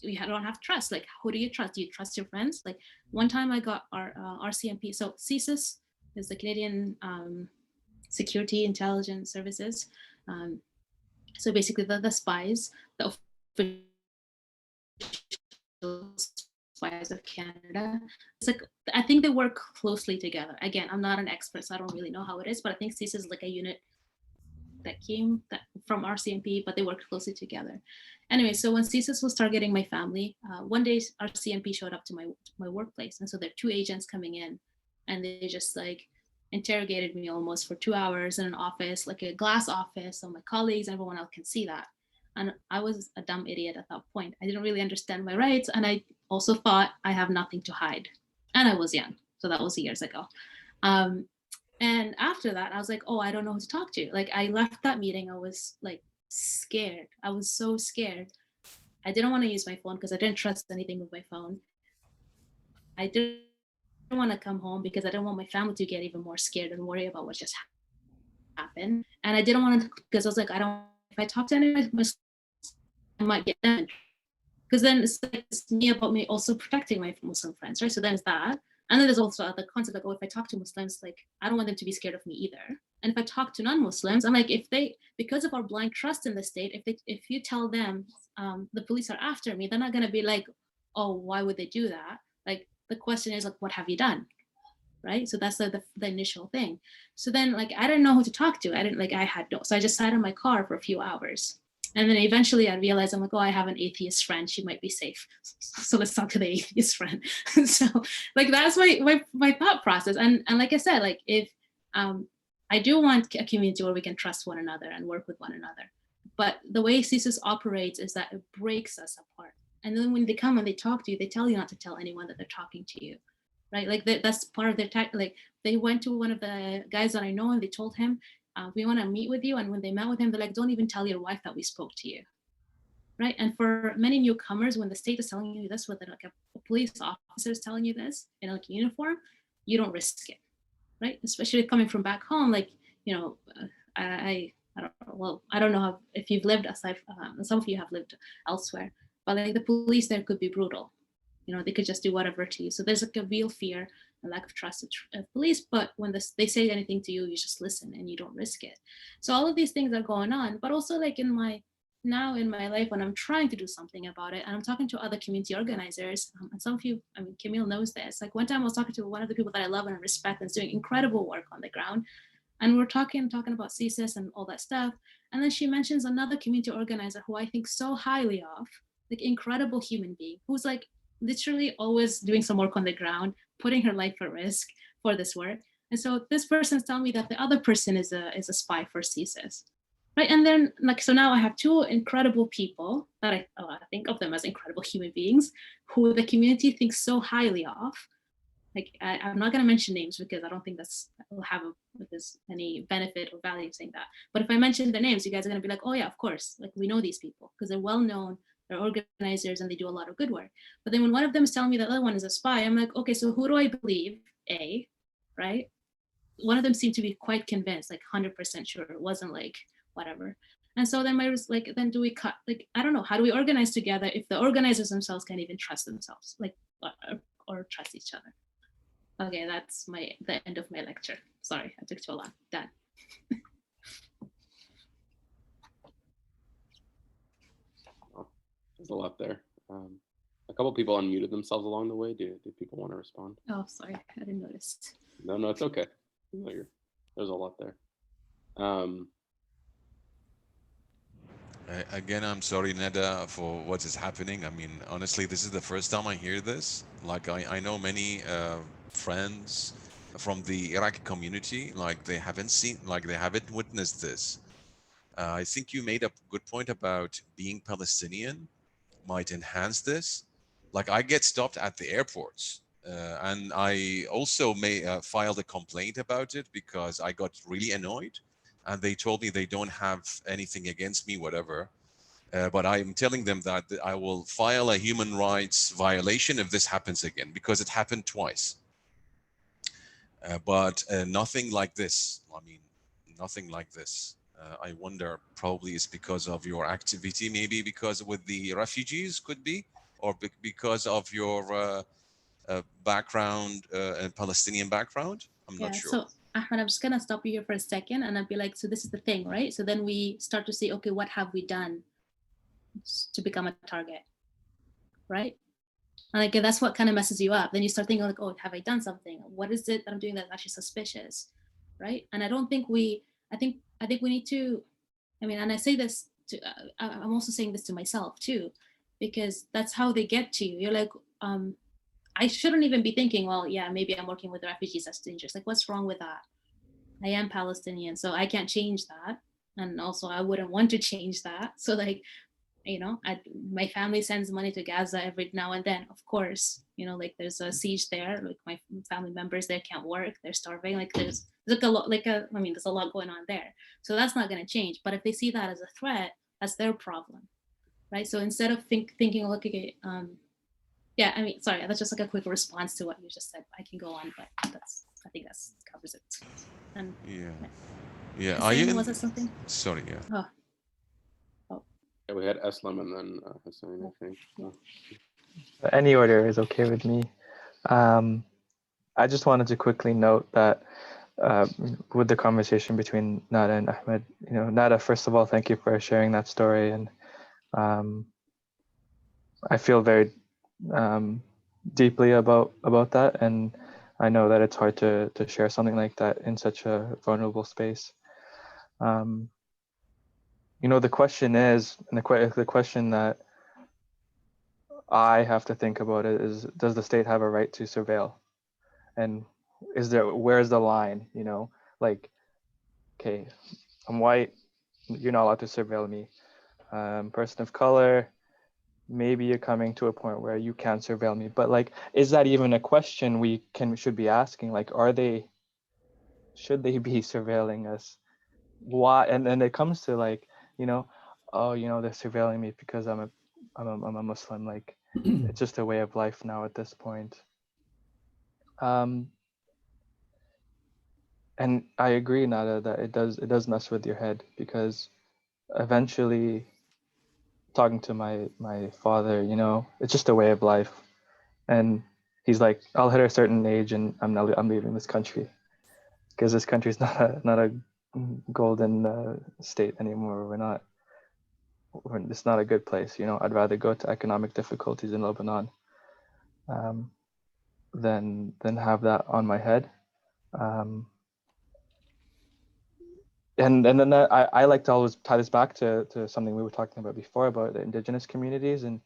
you don't have trust. Like, who do you trust? Do you trust your friends? Like one time I got our RCMP. So CSIS is the Canadian Security Intelligence Services. So basically the spies, the official Wives of Canada. It's like, I think they work closely together. Again, I'm not an expert, so I don't really know how it is, but I think CIS is like a unit that came from RCMP, but they worked closely together. Anyway, so when CSIS was targeting my family, one day RCMP showed up to my workplace. And so there are two agents coming in, and they just like interrogated me almost for 2 hours in an office, like a glass office, so my colleagues and everyone else can see that. And I was a dumb idiot at that point. I didn't really understand my rights, and I also thought I have nothing to hide. And I was young, so that was years ago. And after that, I was like, oh, I don't know who to talk to. Like, I left that meeting, I was like scared. I was so scared. I didn't want to use my phone because I didn't trust anything with my phone. I didn't want to come home because I didn't want my family to get even more scared and worry about what just happened. And I didn't want to, because I was like, if I talk to anyone, I might get them. Because then it's like, it's me about me also protecting my Muslim friends, right? So then it's that. And then there's also the concept like, oh, if I talk to Muslims, like, I don't want them to be scared of me either. And if I talk to non-Muslims, I'm like, because of our blind trust in the state, if you tell them the police are after me, they're not going to be like, oh, why would they do that? Like, the question is like, what have you done? Right? So that's the initial thing. So then like, I didn't know who to talk to. So I just sat in my car for a few hours. And then eventually I realized, I'm like, oh, I have an atheist friend. She might be safe. So let's talk to the atheist friend. So like, that's my thought process. And like I said, like if I do want a community where we can trust one another and work with one another. But the way CSIS operates is that it breaks us apart. And then when they come and they talk to you, they tell you not to tell anyone that they're talking to you. Right? Like that's part of their tactic. Like they went to one of the guys that I know and they told him, we want to meet with you. And when they met with him, they're like, don't even tell your wife that we spoke to you. Right? And for many newcomers, when the state is telling you this, whether like a police officer is telling you this in like a uniform, you don't risk it. Right? Especially coming from back home, like, you know, I don't know. Well, I don't know if you've lived aside, some of you have lived elsewhere, but like the police there could be brutal. You know, they could just do whatever to you. So there's like a real fear and lack of trust of police. But when they say anything to you, you just listen and you don't risk it. So all of these things are going on. But also like in my life, when I'm trying to do something about it, and I'm talking to other community organizers, and some of you, I mean, Camille knows this. Like one time I was talking to one of the people that I love and respect and is doing incredible work on the ground. And we're talking about CSIS and all that stuff. And then she mentions another community organizer who I think so highly of, like incredible human being, who's like literally always doing some work on the ground, putting her life at risk for this work. And so this person's telling me that the other person is a spy for CSIS. Right. And then like, so now I have two incredible people that I think of them as incredible human beings who the community thinks so highly of. Like I'm not going to mention names because I don't think will have any benefit or value of saying that. But if I mention their names, you guys are going to be like, oh yeah, of course. Like we know these people because they're well known, they're organizers and they do a lot of good work. But then when one of them is telling me the other one is a spy, I'm like, okay, so who do I believe? A, right? One of them seemed to be quite convinced, like 100% sure. It wasn't like whatever. And so then I was like, then do we cut? Like, I don't know, how do we organize together if the organizers themselves can't even trust themselves, like, or trust each other? Okay, that's the end of my lecture. Sorry, I took too long. Done. There's a lot there. A couple people unmuted themselves along the way. Do people want to respond? Oh, sorry, I didn't notice. No, it's okay. There's a lot there. Again, I'm sorry, Nada, for what is happening. I mean, honestly, this is the first time I hear this. Like, I know many friends from the Iraqi community, like they haven't witnessed this. I think you made a good point about being Palestinian might enhance this. Like I get stopped at the airports and I also filed a complaint about it because I got really annoyed and they told me they don't have anything against me, whatever. But I'm telling them that I will file a human rights violation if this happens again, because it happened twice. But nothing like this. I mean, nothing like this. I wonder, probably it's because of your activity, maybe because with the refugees could be, or because of your background, Palestinian background. I'm not sure. So Ahmed, I'm just gonna stop you here for a second and I'll be like, so this is the thing, right? So then we start to say, okay, what have we done to become a target, right? And like that's what kind of messes you up. Then you start thinking like, oh, have I done something? What is it that I'm doing that's actually suspicious, right? And I don't think I think we need to. I mean, and I say this to. I'm also saying this to myself too, because that's how they get to you. You're like, I shouldn't even be thinking, well, yeah, maybe I'm working with refugees. That's dangerous. Like, what's wrong with that? I am Palestinian, so I can't change that. And also, I wouldn't want to change that. So, like, you know, my family sends money to Gaza every now and then. Of course, you know, like there's a siege there. Like my family members there can't work. They're starving. Like there's like a lot. I mean, there's a lot going on there. So that's not going to change. But if they see that as a threat, that's their problem, right? So instead of thinking, look, okay, yeah, I mean, sorry, that's just like a quick response to what you just said. I can go on, but I think that's covers it. And yeah. Are Hussein, you? was it something? Sorry, yeah. Oh. Yeah, we had Eslam and then Hussein, I think. Any order is okay with me. I just wanted to quickly note that with the conversation between Nada and Ahmed, you know, Nada, first of all, thank you for sharing that story, and I feel very deeply about that, and I know that it's hard to share something like that in such a vulnerable space. You know, the question is, and the question that I have to think about it is, does the state have a right to surveil? And where's the line, you know? Like, okay, I'm white, you're not allowed to surveil me. Person of color, maybe you're coming to a point where you can't surveil me. But like, is that even a question we should be asking? Like, should they be surveilling us? Why? And then it comes to like, you know, oh, you know, they're surveilling me because I'm a Muslim. Like, it's just a way of life now at this point. And I agree, Nada, that it does mess with your head, because eventually, talking to my father, you know, it's just a way of life. And he's like, I'll hit a certain age and I'm leaving this country, because this country's not a golden state anymore. It's not a good place, you know. I'd rather go to economic difficulties in Lebanon than have that on my head. And then that, I like to always tie this back to something we were talking about before, about the indigenous communities, and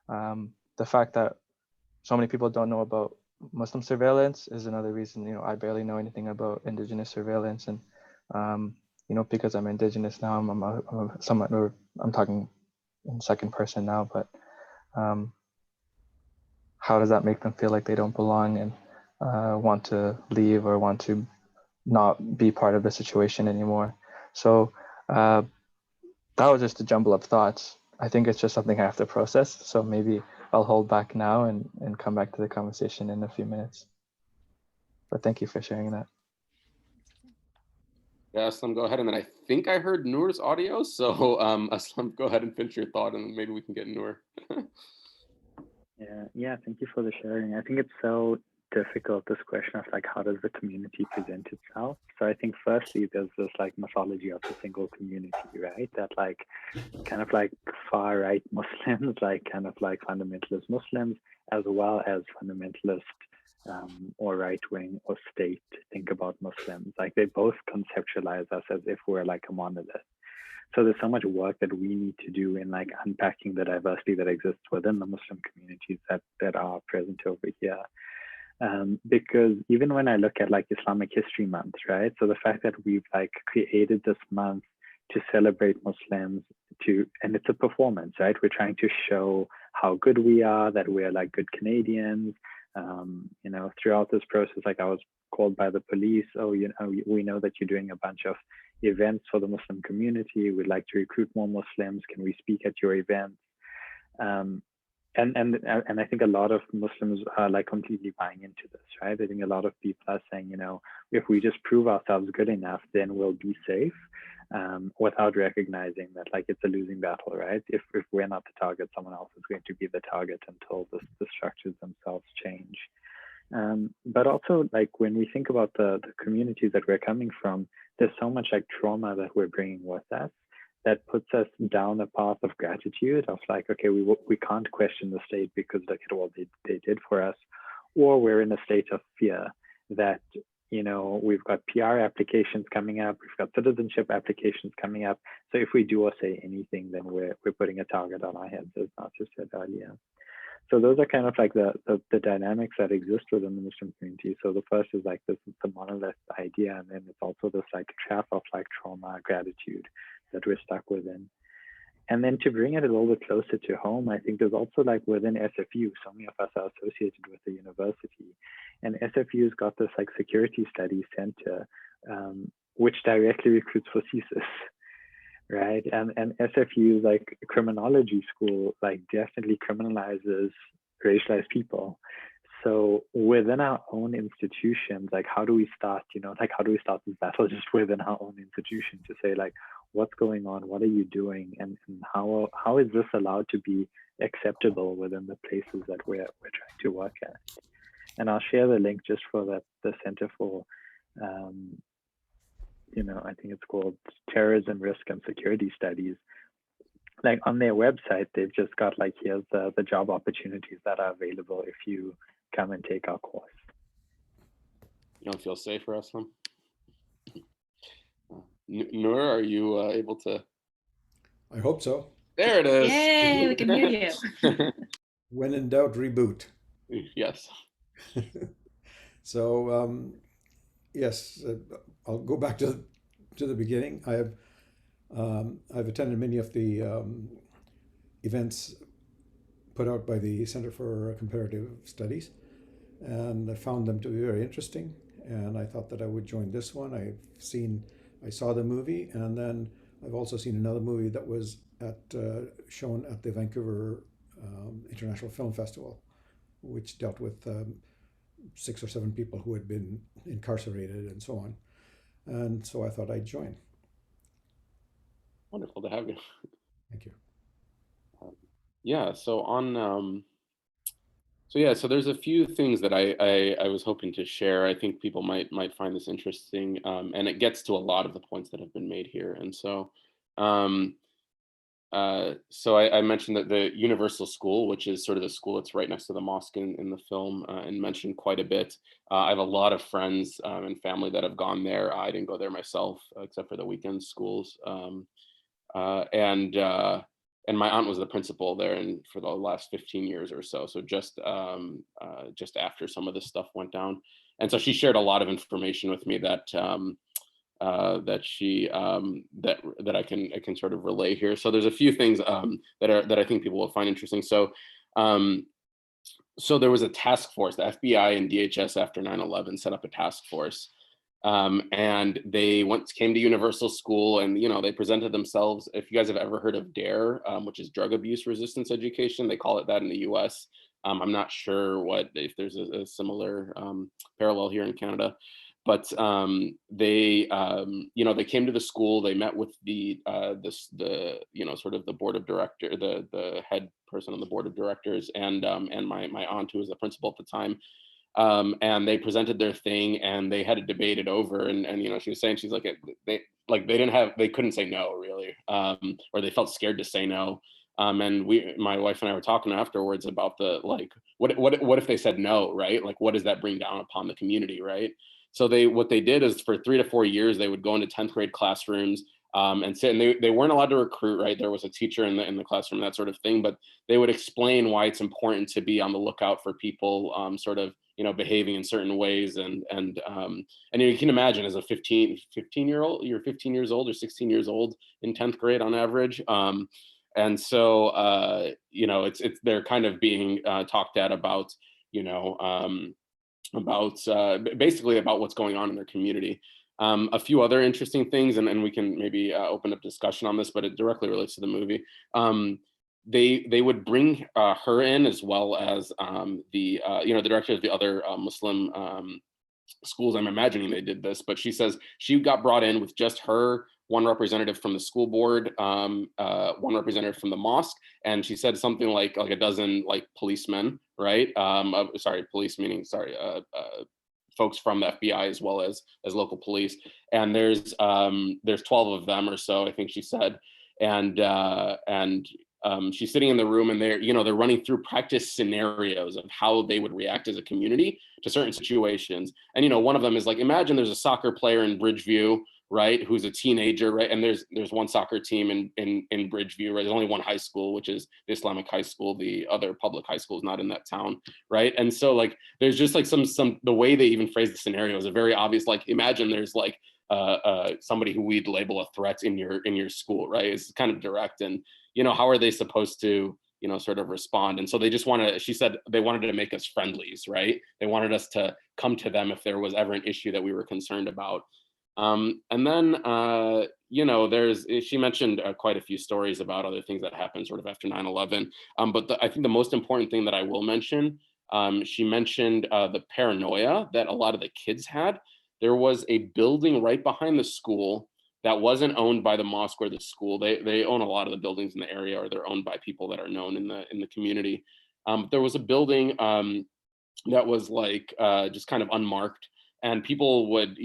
the fact that so many people don't know about Muslim surveillance is another reason. You know, I barely know anything about indigenous surveillance, and you know, because I'm indigenous now, I'm talking in second person now, but how does that make them feel like they don't belong and want to leave or want to not be part of the situation anymore? So that was just a jumble of thoughts. I think it's just something I have to process. So maybe I'll hold back now and come back to the conversation in a few minutes. But thank you for sharing that. Yeah, Aslam, go ahead. And then I think I heard Noor's audio. So Aslam, go ahead and finish your thought and maybe we can get Noor. Yeah, thank you for the sharing. I think it's so difficult, this question of like, how does the community present itself? So I think firstly, there's this like mythology of the single community, right? That like kind of like far right Muslims, like kind of like fundamentalist Muslims, as well as fundamentalist or right wing or state think about Muslims. Like they both conceptualize us as if we're like a monolith. So there's so much work that we need to do in like unpacking the diversity that exists within the Muslim communities that are present over here. Because even when I look at like Islamic History Month, right? So the fact that we've like created this month to celebrate Muslims, and it's a performance, right? We're trying to show how good we are, that we're like good Canadians. You know, throughout this process, like I was called by the police. Oh, you know, we know that you're doing a bunch of events for the Muslim community. We'd like to recruit more Muslims. Can we speak at your events? And I think a lot of Muslims are like completely buying into this, right? I think a lot of people are saying, you know, if we just prove ourselves good enough, then we'll be safe, without recognizing that like it's a losing battle, right? If we're not the target, someone else is going to be the target until the structures themselves change. But also like when we think about the communities that we're coming from, there's so much like trauma that we're bringing with us that puts us down a path of gratitude of like, okay, we can't question the state because look at what they did for us, or we're in a state of fear that, you know, we've got PR applications coming up, we've got citizenship applications coming up. So if we do or say anything, then we're putting a target on our heads, as Nasir said earlier. So those are kind of like the dynamics that exist within the Muslim community. So the first is like this, the monolith idea, and then it's also this like trap of like trauma, gratitude that we're stuck within. And then to bring it a little bit closer to home, I think there's also like within SFU, so many of us are associated with the university, and SFU's got this like security studies center, which directly recruits for CSIS. Right, and SFU's like criminology school like definitely criminalizes racialized people. So within our own institutions, like how do we start, you know, like how do we start this battle just within our own institution to say like, what's going on, what are you doing, and how is this allowed to be acceptable within the places that we're trying to work at? And I'll share the link just for the Center for you know, I think it's called Terrorism Risk and Security Studies. Like on their website, they've just got like, here's the job opportunities that are available if you come and take our course. You don't feel safe, Ruslam? Noor, are you able to? I hope so. There it is. Yay, we can hear you. When in doubt, reboot. Yes. So, yes, I'll go back to the beginning. I've attended many of the events put out by the Center for Comparative Studies, and I found them to be very interesting. And I thought that I would join this one. I saw the movie, and then I've also seen another movie that was shown at the Vancouver International Film Festival, which dealt with 6 or 7 people who had been incarcerated and so on. And so I thought I'd join. Wonderful to have you. Thank you. Yeah, so on, so there's a few things that I was hoping to share. I think people might find this interesting, and it gets to a lot of the points that have been made here. And so, I mentioned that the Universal School, which is sort of the school that's right next to the mosque in the film, and mentioned quite a bit. I have a lot of friends and family that have gone there. I didn't go there myself, except for the weekend schools. And my aunt was the principal there for the last 15 years or so. So just after some of this stuff went down. And so she shared a lot of information with me that I can sort of relay here. So there's a few things that I think people will find interesting. So there was a task force. The FBI and DHS after 9/11 set up a task force, and they came to Universal School, and they presented themselves. If you guys have ever heard of DARE, which is Drug Abuse Resistance Education, they call it that in the U.S. I'm not sure if there's a similar parallel here in Canada. But they came to the school. They met with the sort of the board of director, the head person on the board of directors, and my aunt, who was the principal at the time, and they presented their thing, and they had to debate it over. And she was saying, she's like, they couldn't say no really, or they felt scared to say no. And my wife and I were talking afterwards about what if they said no, right? Like, what does that bring down upon the community, right? So what they did is for 3 to 4 years, they would go into 10th grade classrooms and sit, and they weren't allowed to recruit, right? There was a teacher in the classroom, that sort of thing, but they would explain why it's important to be on the lookout for people sort of, behaving in certain ways. And you can imagine, as a 15-year-old, you're 15 years old or 16 years old in 10th grade on average. And so, they're kind of being talked at about, basically about what's going on in their community. A few other interesting things, and we can maybe open up discussion on this, but it directly relates to the movie. They would bring her in, as well as the director of the other Muslim schools. I'm imagining they did this, but she says she got brought in with just her, one representative from the school board, one representative from the mosque, and she said something like a dozen policemen, right? Police meaning folks from the FBI as well as local police. And there's 12 of them or so, I think she said. and she's sitting in the room, and they're running through practice scenarios of how they would react as a community to certain situations. And one of them is like, imagine there's a soccer player in Bridgeview, right, who's a teenager, right, and there's one soccer team in Bridgeview, right, there's only one high school, which is the Islamic high school. The other public high school is not in that town, right? And so like there's just like some the way they even phrase the scenario is a very obvious, like, imagine there's like somebody who we'd label a threat in your school, right? It's kind of direct, and how are they supposed to sort of respond? And so they just she said they wanted to make us friendlies, right? They wanted us to come to them if there was ever an issue that we were concerned about. And then she mentioned quite a few stories about other things that happened sort of after 9/11. But I think the most important thing that I will mention, she mentioned the paranoia that a lot of the kids had. There was a building right behind the school that wasn't owned by the mosque or the school. They own a lot of the buildings in the area, or they're owned by people that are known in the community. There was a building that was like just kind of unmarked, and people would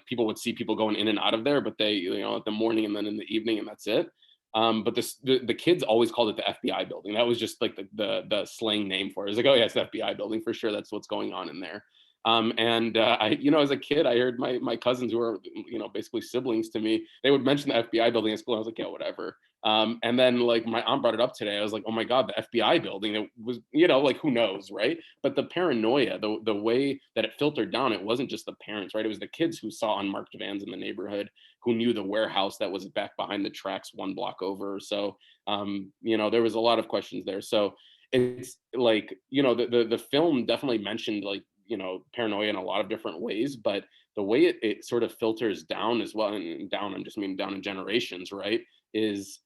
people would see people going in and out of there, but they at the morning and then in the evening, and that's it. But the kids always called it the FBI building. That was just like the slang name for it. It was like, oh yeah, it's the FBI building for sure. That's what's going on in there. I, as a kid, I heard my cousins, who are, basically siblings to me, they would mention the FBI building in school. I was like, yeah, whatever. And then like my aunt brought it up today. I was like, oh my God, the FBI building. It was, like, who knows, right? But the paranoia, the way that it filtered down, it wasn't just the parents, right? It was the kids who saw unmarked vans in the neighborhood, who knew the warehouse that was back behind the tracks 1 block over. So, there was a lot of questions there. So it's like, the film definitely mentioned like, paranoia in a lot of different ways, but the way it sort of filters down as well, and down, I just mean down in generations, right, is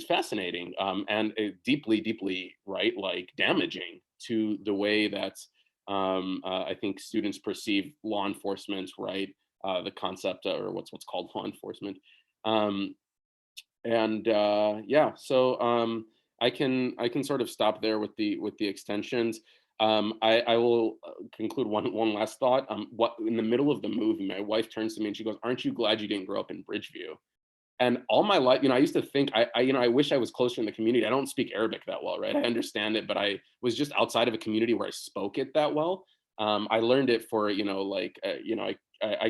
fascinating, and deeply, right, like damaging to the way that I think students perceive law enforcement, right, the concept, or what's called law enforcement, so I can sort of stop there with the extensions. I will conclude one last thought. What in the middle of the movie, my wife turns to me and she goes, "Aren't you glad you didn't grow up in Bridgeview?" And all my life, I used to think, I wish I was closer in the community. I don't speak Arabic that well, right? I understand it, but I was just outside of a community where I spoke it that well. I learned it for, I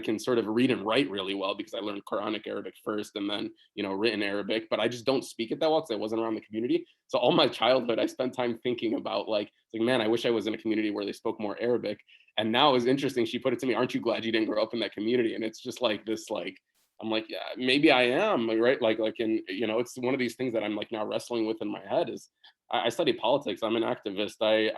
can sort of read and write really well because I learned Quranic Arabic first, and then, written Arabic, but I just don't speak it that well because I wasn't around the community. So all my childhood, I spent time thinking about like, man, I wish I was in a community where they spoke more Arabic. And now it was interesting. She put it to me, "Aren't you glad you didn't grow up in that community?" And it's just like this, like, I'm like, yeah, maybe I am, right? Like in, it's one of these things that I'm like now wrestling with in my head is I study politics. I'm an activist. I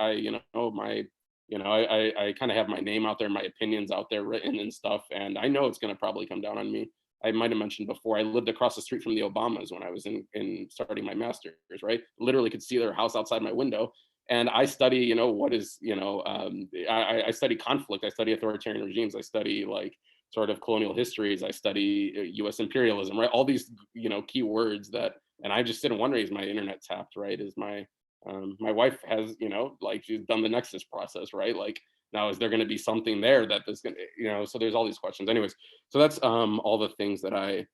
kind of have my name out there, my opinions out there written and stuff. And I know it's going to probably come down on me. I might have mentioned before, I lived across the street from the Obamas when I was in starting my master's, right? Literally could see their house outside my window. And I study, I study conflict. I study authoritarian regimes. I study like sort of colonial histories. I study US imperialism, right? All these, key words that, and I just sit and wonder, is my internet tapped, right? Is my wife has, like she's done the nexus process, right? Like now, is there going to be something there that is going to, so there's all these questions. Anyways, so that's all the things that I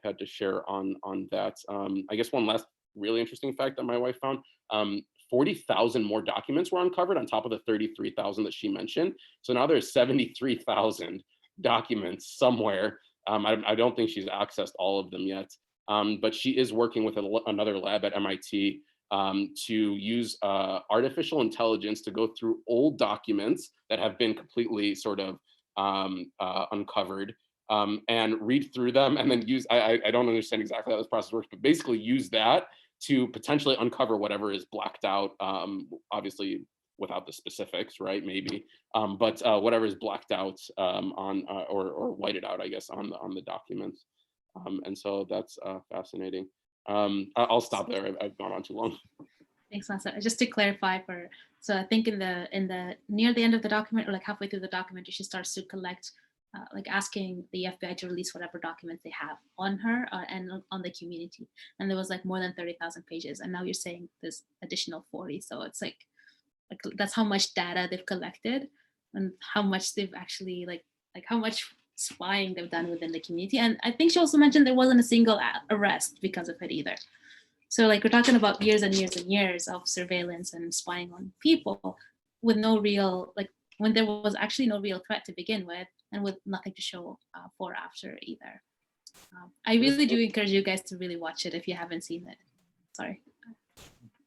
had to share on that. I guess one last really interesting fact that my wife found, 40,000 more documents were uncovered on top of the 33,000 that she mentioned. So now there's 73,000 documents somewhere. I don't think she's accessed all of them yet. But she is working with another lab at MIT to use artificial intelligence to go through old documents that have been completely sort of uncovered, and read through them, and then use, I don't understand exactly how this process works, but basically use that to potentially uncover whatever is blacked out, obviously without the specifics, right? Maybe, but whatever is blacked out on or whited out, I guess, on the documents. And so that's fascinating. I'll stop there. I've gone on too long. Thanks, Nasir. Just to clarify, so I think in the near the end of the document, or like halfway through the documentary, she starts to collect, like asking the FBI to release whatever documents they have on her and on the community. And there was like more than 30,000 pages. And now you're saying there's additional 40. So it's like that's how much data they've collected and how much they've actually like how much spying they've done within the community. And I think she also mentioned there wasn't a single arrest because of it either. So like we're talking about years and years and years of surveillance and spying on people with no real, like when there was actually no real threat to begin with, and with nothing to show for after either. I really do encourage you guys to really watch it if you haven't seen it. Sorry,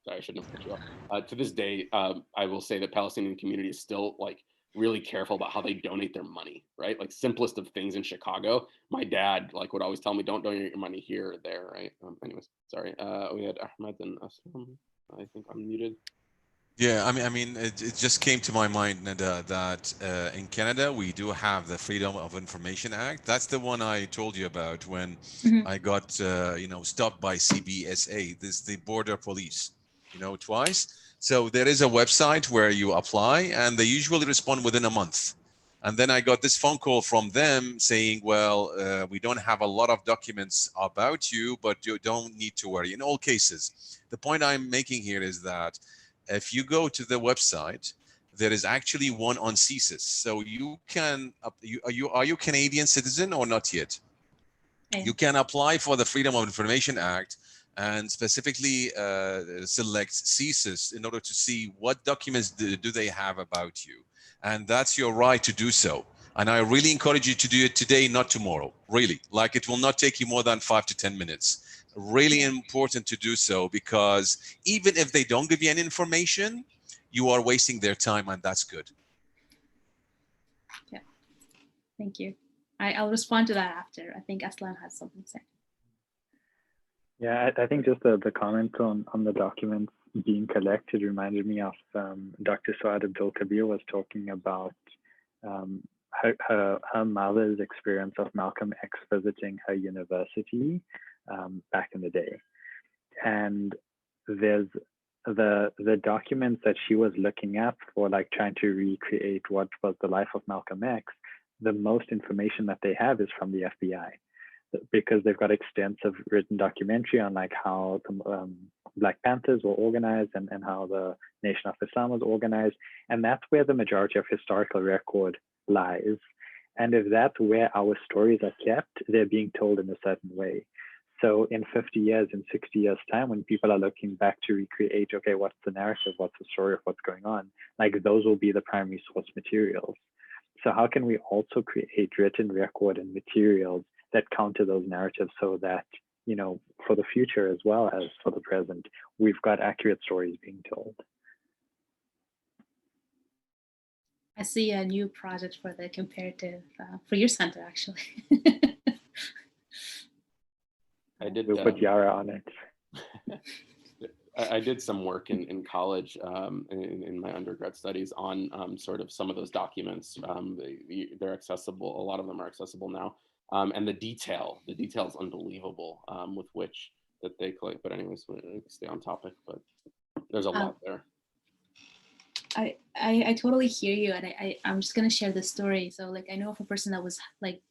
I shouldn't have cut you off. To this day, I will say the Palestinian community is still like really careful about how they donate their money, right? Like simplest of things in Chicago. My dad like would always tell me, don't donate your money here or there, right? Anyways, sorry. We had Ahmed and Aslam. I think I'm muted. Yeah, I mean, it just came to my mind, Nada, that in Canada we do have the Freedom of Information Act. That's the one I told you about when I got, stopped by CBSA. This the border police, twice. So there is a website where you apply, and they usually respond within a month. And then I got this phone call from them saying, well, we don't have a lot of documents about you, but you don't need to worry. In all cases, the point I'm making here is that if you go to the website, there is actually one on CSIS. So you can, are you Canadian citizen or not yet? You can apply for the Freedom of Information Act and specifically select CSIS in order to see what documents do they have about you. And that's your right to do so. And I really encourage you to do it today, not tomorrow, really. Like it will not take you more than 5 to 10 minutes. Really important to do so, because even if they don't give you any information, you are wasting their time, and that's good. Yeah, thank you. I'll respond to that after. I think Aslan has something to say. Yeah, I think just the comment on the documents being collected reminded me of Dr. Suad Abdul Kabir was talking about her mother's experience of Malcolm X visiting her university back in the day. And there's the documents that she was looking at for like trying to recreate what was the life of Malcolm X. The most information that they have is from the FBI, because they've got extensive written documentary on like how the Black Panthers were organized and how the Nation of Islam was organized. And that's where the majority of historical record lies. And if that's where our stories are kept, they're being told in a certain way. So in 50 years, in 60 years time, when people are looking back to recreate, okay, what's the narrative, what's the story of what's going on, like those will be the primary source materials. So how can we also create written record and materials that counter those narratives so that, for the future as well as for the present, we've got accurate stories being told? I see a new project for the comparative, for your center, actually. I did. We'll put Yara on it. I did some work in college in my undergrad studies on sort of some of those documents. They're accessible. A lot of them are accessible now. And the detail is unbelievable with which that they collect. But anyways, we'll stay on topic, but there's a lot there. I totally hear you. And I'm just going to share this story. So like, I know of a person that was like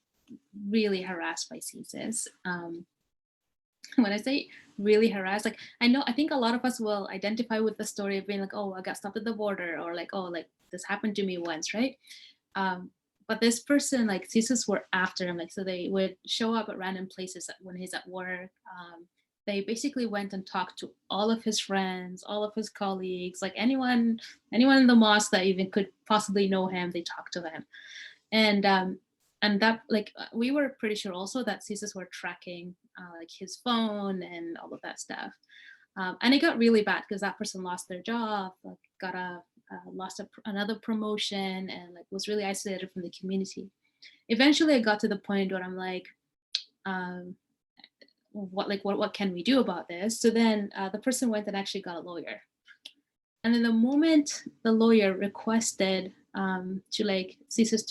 really harassed by CSIS. When I say really harassed, like I think a lot of us will identify with the story of being like, oh, I got stopped at the border, or like, oh, like this happened to me once, right? But this person, like CSIS were after him, like, so they would show up at random places when he's at work. They basically went and talked to all of his friends, all of his colleagues, like anyone in the mosque that even could possibly know him, they talked to him. And that, like, we were pretty sure also that CSIS were tracking like his phone and all of that stuff. And it got really bad because that person lost their job, like got lost another promotion, and like was really isolated from the community. Eventually I got to the point where I'm like, what can we do about this? So then the person went and actually got a lawyer. And then the moment the lawyer requested to like CSIS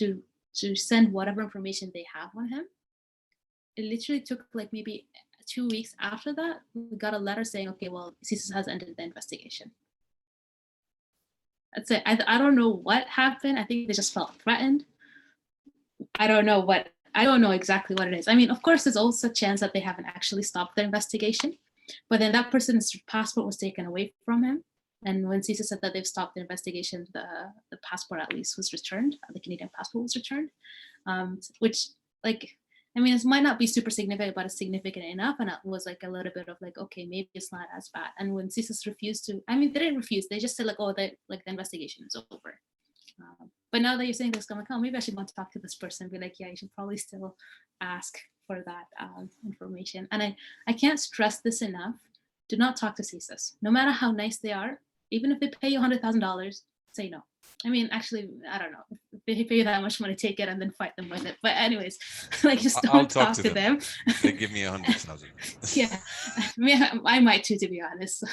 to send whatever information they have on him, it literally took like maybe 2 weeks after that, we got a letter saying, okay, well, CSIS has ended the investigation. That's it. I don't know what happened. I think they just felt threatened. I don't know exactly what it is. I mean, of course, there's also a chance that they haven't actually stopped the investigation, but then that person's passport was taken away from him. And when CISA said that they've stopped the investigation, the passport at least was returned. The Canadian passport was returned, which, like, I mean, it might not be super significant, but it's significant enough. And it was like a little bit of like, okay, maybe it's not as bad. And when CISA refused to, I mean, they didn't refuse. They just said like, oh, the investigation is over. But now that you're saying this, I'm like, oh, maybe I should want to talk to this person. Be like, yeah, you should probably still ask for that information. And I can't stress this enough. Do not talk to CISAs. No matter how nice they are, even if they pay you $100,000, say no. I mean, actually, I don't know. If they pay you that much money, take it and then fight them with it. But anyways, like, just don't talk to them. They give me 100,000. Yeah, I might too, to be honest.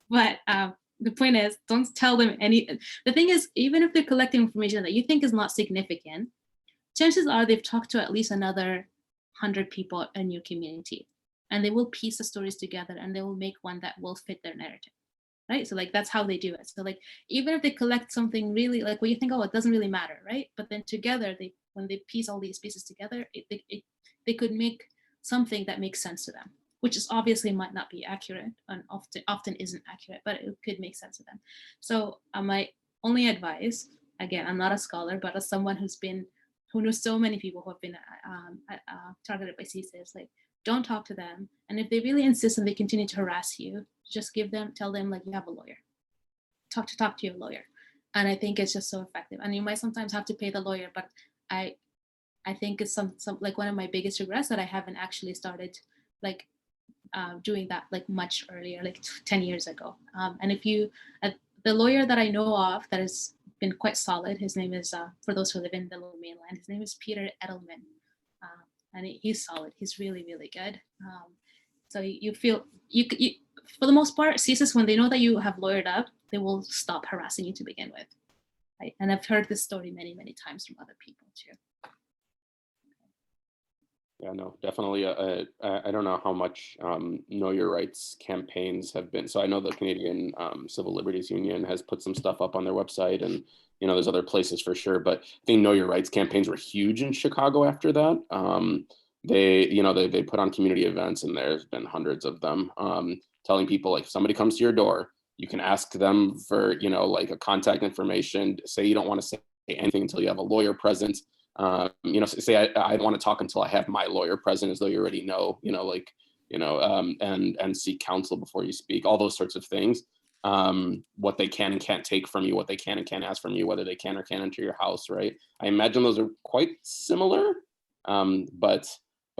But the point is, don't tell them any. The thing is, even if they're collecting information that you think is not significant, chances are they've talked to at least another 100 people in your community, and they will piece the stories together and they will make one that will fit their narrative. Right? So like, that's how they do it. So like, even if they collect something really like where you think, oh, it doesn't really matter, right? But then together, when they piece all these pieces together, they could make something that makes sense to them, which is obviously might not be accurate and often isn't accurate, but it could make sense to them. So my only advice, again, I'm not a scholar, but as someone who knows so many people who have been targeted by CISA, is like, don't talk to them. And if they really insist and they continue to harass you, just tell them like, you have a lawyer. Talk to your lawyer. And I think it's just so effective. And you might sometimes have to pay the lawyer, but I think it's some like one of my biggest regrets that I haven't actually started like doing that like much earlier, like 10 years ago. And if you, the lawyer that I know of that has been quite solid, his name is, for those who live in the Lower Mainland, his name is Peter Edelman. And he's solid. He's really, really good. So you feel, you for the most part, CISAs, when they know that you have lawyered up, they will stop harassing you to begin with. Right? And I've heard this story many, many times from other people too. Yeah, no, definitely. I don't know how much Know Your Rights campaigns have been. So I know the Canadian Civil Liberties Union has put some stuff up on their website, and there's other places for sure. But I think Know Your Rights campaigns were huge in Chicago after that. They put on community events, and there's been hundreds of them, telling people like, if somebody comes to your door, you can ask them for like a contact information. Say you don't want to say anything until you have a lawyer present. Say I want to talk until I have my lawyer present, as though you already know, and seek counsel before you speak, all those sorts of things. What they can and can't take from you, what they can and can't ask from you, whether they can or can't enter your house, right? I imagine those are quite similar, but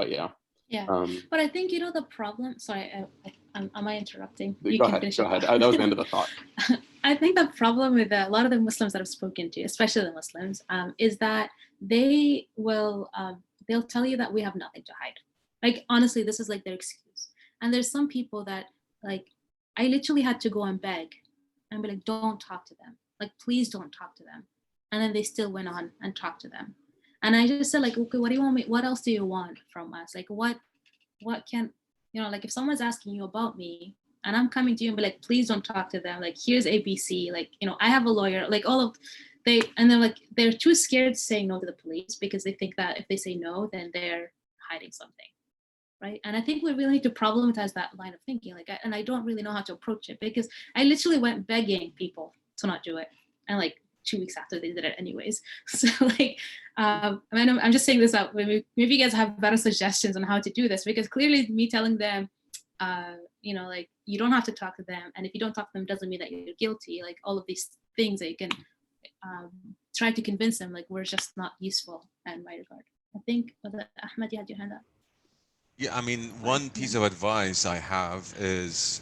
yeah. Yeah, but I think the problem. Sorry, am I interrupting? Go ahead. That was the end of the thought. I think the problem with a lot of the Muslims that I've spoken to, especially the Muslims, is that they will they'll tell you that we have nothing to hide. Like, honestly, this is like their excuse. And there's some people that, like, I literally had to go and beg and be like, don't talk to them. Like, please don't talk to them. And then they still went on and talked to them. And I just said, like, okay, what do you want me? What else do you want from us? Like, what can, like, if someone's asking you about me and I'm coming to you and be like, please don't talk to them. Like, here's ABC. Like, I have a lawyer. Like, and they're like, they're too scared to say no to the police because they think that if they say no, then they're hiding something. Right. And I think we really need to problematize that line of thinking. Like, and I don't really know how to approach it because I literally went begging people to not do it. And like 2 weeks after they did it anyways. So like, I'm just saying this out. Maybe you guys have better suggestions on how to do this, because clearly me telling them, like, you don't have to talk to them. And if you don't talk to them, doesn't mean that you're guilty. Like, all of these things that you can try to convince them, like, we're just not useful in my regard. I think, Ahmed, you had your hand up. Yeah, I mean, one piece of advice I have is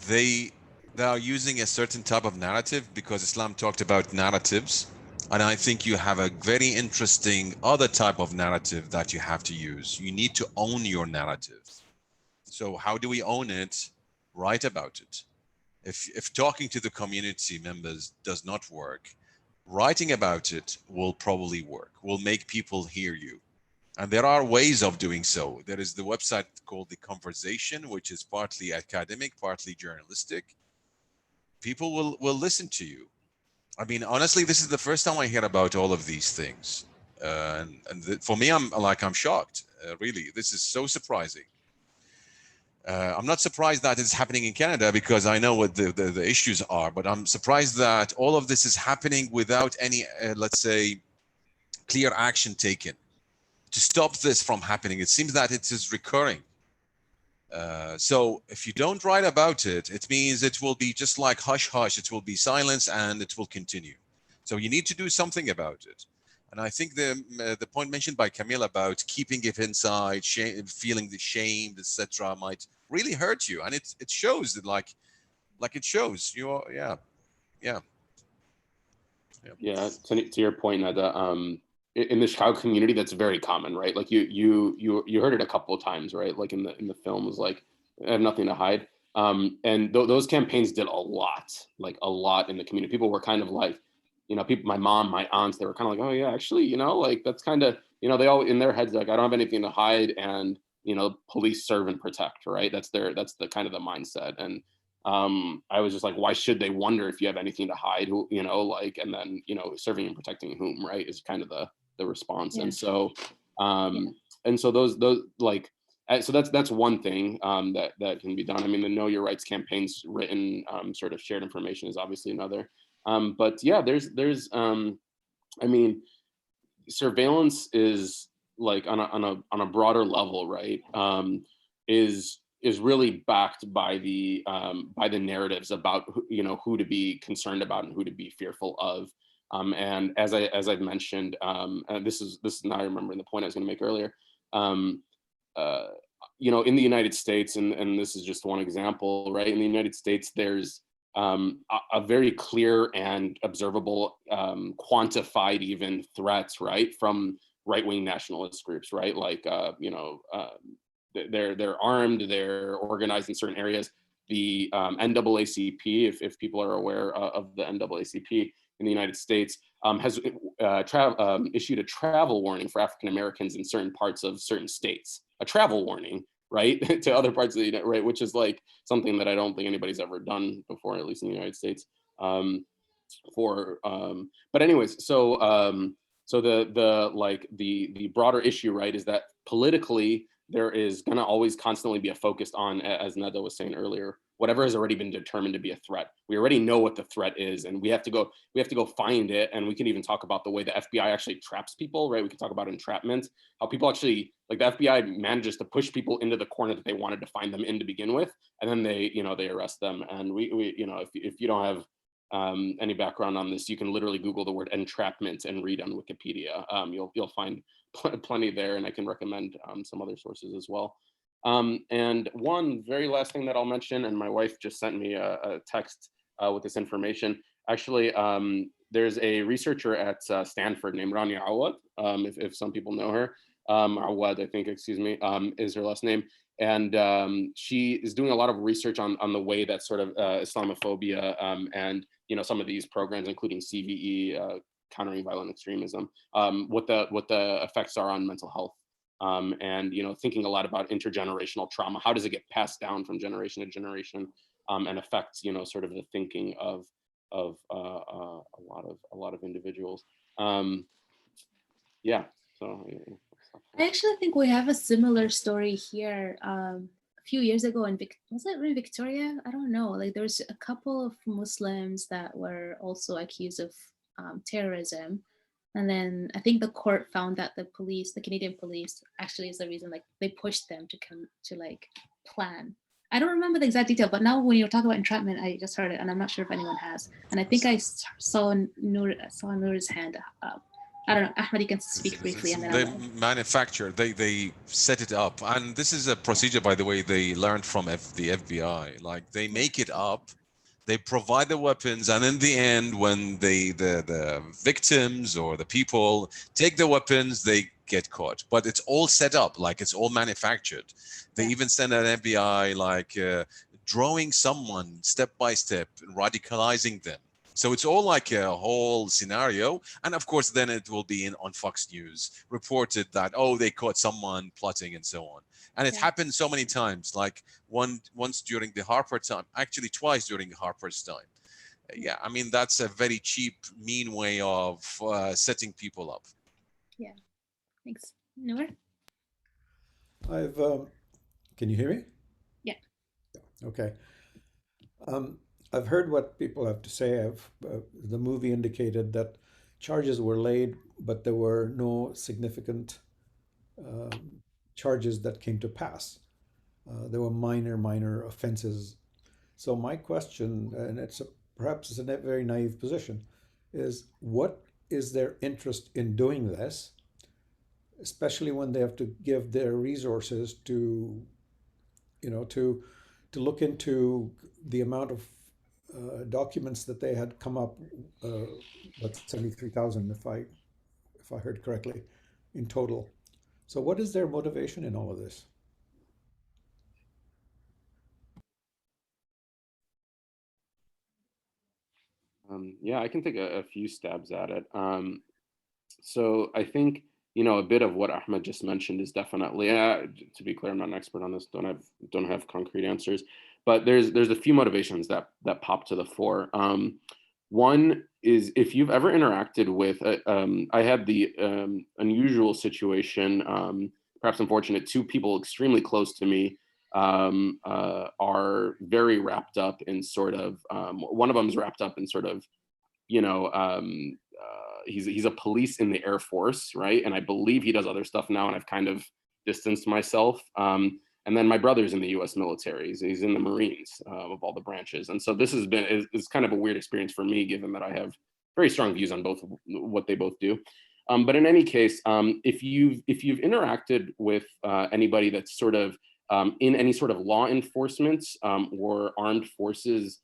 they are using a certain type of narrative, because Islam talked about narratives. And I think you have a very interesting other type of narrative that you have to use. You need to own your narrative. So how do we own it? Write about it. If talking to the community members does not work, writing about it will probably work, will make people hear you. And there are ways of doing so. There is the website called The Conversation, which is partly academic, partly journalistic. People will listen to you. I mean, honestly, this is the first time I hear about all of these things. For me, I'm shocked. Really, this is so surprising. I'm not surprised that it's happening in Canada because I know what the issues are, but I'm surprised that all of this is happening without any, let's say, clear action taken to stop this from happening. It seems that it is recurring. So if you don't write about it, it means it will be just like hush hush. It will be silence and it will continue. So you need to do something about it. And I think the point mentioned by Camille about keeping it inside, feeling the shame, etc., might really hurt you. And it shows that like it shows you are, yeah. To your point, Nada, in the Chicago community, that's very common, right? Like you heard it a couple of times, right? Like in the film was like, I have nothing to hide. And those campaigns did a lot in the community. People were kind of like, people, my mom, my aunts, they were kind of like, oh yeah, actually, like that's kind of, they all in their heads, like, I don't have anything to hide. And, police serve and protect, right? That's the kind of the mindset. And I was just like, why should they wonder if you have anything to hide? And then, serving and protecting whom, right, is kind of the response. Yeah. And so, and so those like, so that's one thing that can be done. I mean, the Know Your Rights campaigns written sort of shared information is obviously another. But yeah, there's I mean, surveillance is like on a broader level, right? Is really backed by the narratives about who to be concerned about and who to be fearful of. And as I've mentioned, and this is now remembering the point I was going to make earlier. In the United States, and this is just one example, right? In the United States, there's a very clear and observable, quantified even threats, right, from right-wing nationalist groups, right? Like, they're armed, they're organized in certain areas. The NAACP, if people are aware of the NAACP in the United States, has issued a travel warning for African Americans in certain parts of certain states. A travel warning, right, to other parts of the right, which is like something that I don't think anybody's ever done before, at least in the United States. But anyways, so the broader issue, right, is that politically there is going to always constantly be a focus on, as Nada was saying earlier, whatever has already been determined to be a threat. We already know what the threat is, and we have to go find it. And we can even talk about the way the FBI actually traps people, right? We can talk about entrapment, how people actually, like, the FBI manages to push people into the corner that they wanted to find them in to begin with, and then they arrest them. And we if you don't have any background on this, you can literally Google the word entrapment and read on Wikipedia. You'll find plenty there, and I can recommend some other sources as well. And one very last thing that I'll mention, and my wife just sent me a text with this information. Actually, there's a researcher at Stanford named Rania Awad, if some people know her. Awad, I think, excuse me, is her last name. And she is doing a lot of research on the way that sort of Islamophobia and some of these programs, including CVE, countering violent extremism, what the effects are on mental health, and thinking a lot about intergenerational trauma. How does it get passed down from generation to generation, and affects sort of the thinking of a lot of individuals. Yeah. So. I actually think we have a similar story here. A few years ago was it in Victoria? I don't know. Like, there was a couple of Muslims that were also accused of terrorism. And then I think the court found that the Canadian police actually is the reason, like, they pushed them to come to like plan. I don't remember the exact detail, but now when you talk about entrapment, I just heard it, and I'm not sure if anyone has. And I think I saw Noor's hand up. I don't know, Ahmed, you can speak briefly. And then they manufacture, they set it up. And this is a procedure, by the way, they learned from the FBI. Like, they make it up, they provide the weapons, and in the end, when the victims or the people take the weapons, they get caught. But it's all set up, like it's all manufactured. They even send an FBI, like drawing someone step by step, radicalizing them. So it's all like a whole scenario. And of course, then it will be on Fox News reported that, oh, they caught someone plotting and so on. And it happened so many times, like once during the Harper time, actually twice during Harper's time. Yeah, I mean, that's a very cheap, mean way of setting people up. Yeah, thanks. Noor? Can you hear me? Yeah. Okay. I've heard what people have to say. The movie indicated that charges were laid, but there were no significant um, charges that came to pass. There were minor offenses. So my question, and perhaps it's a very naive position, is what is their interest in doing this, especially when they have to give their resources to, to look into the amount of documents that they had come up, what 73,000, if I heard correctly, in total. So what is their motivation in all of this? Yeah, I can take a few stabs at it. So I think, a bit of what Ahmed just mentioned is definitely, to be clear, I'm not an expert on this, don't have concrete answers, but there's a few motivations that pop to the fore. One is, if you've ever interacted with, I had the unusual situation, perhaps unfortunate, two people extremely close to me are very wrapped up in sort of, one of them is wrapped up in sort of, he's a police in the Air Force, right? And I believe he does other stuff now, and I've kind of distanced myself. And then my brother's in the U.S. military. He's in the Marines, of all the branches. And so this has been is kind of a weird experience for me, given that I have very strong views on both what they both do. But in any case, if you've interacted with anybody that's sort of in any sort of law enforcement or armed forces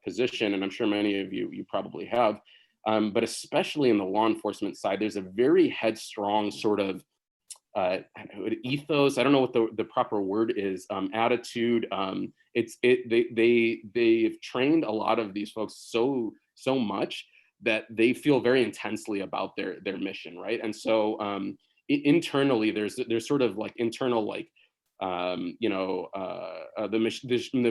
position, and I'm sure many of you probably have, but especially in the law enforcement side, there's a very headstrong sort of ethos. I don't know what the proper word is. Attitude. They've trained a lot of these folks so much that they feel very intensely about their mission, right? And so internally, there's sort of like internal like the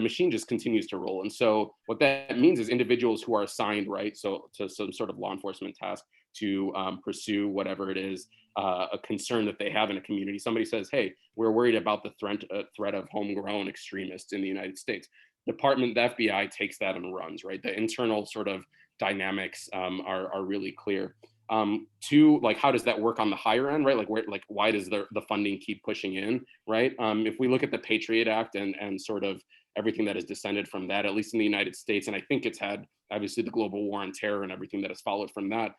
machine just continues to roll. And so what that means is individuals who are assigned, right, so to some sort of law enforcement task to pursue whatever it is, a concern that they have in a community. Somebody says, hey, we're worried about the threat of homegrown extremists in the United States. The FBI takes that and runs, right? The internal sort of dynamics are really clear. Two, like, how does that work on the higher end, right? Why does the funding keep pushing in, right? If we look at the Patriot Act and sort of everything that has descended from that, at least in the United States, and I think it's had obviously the global war on terror and everything that has followed from that,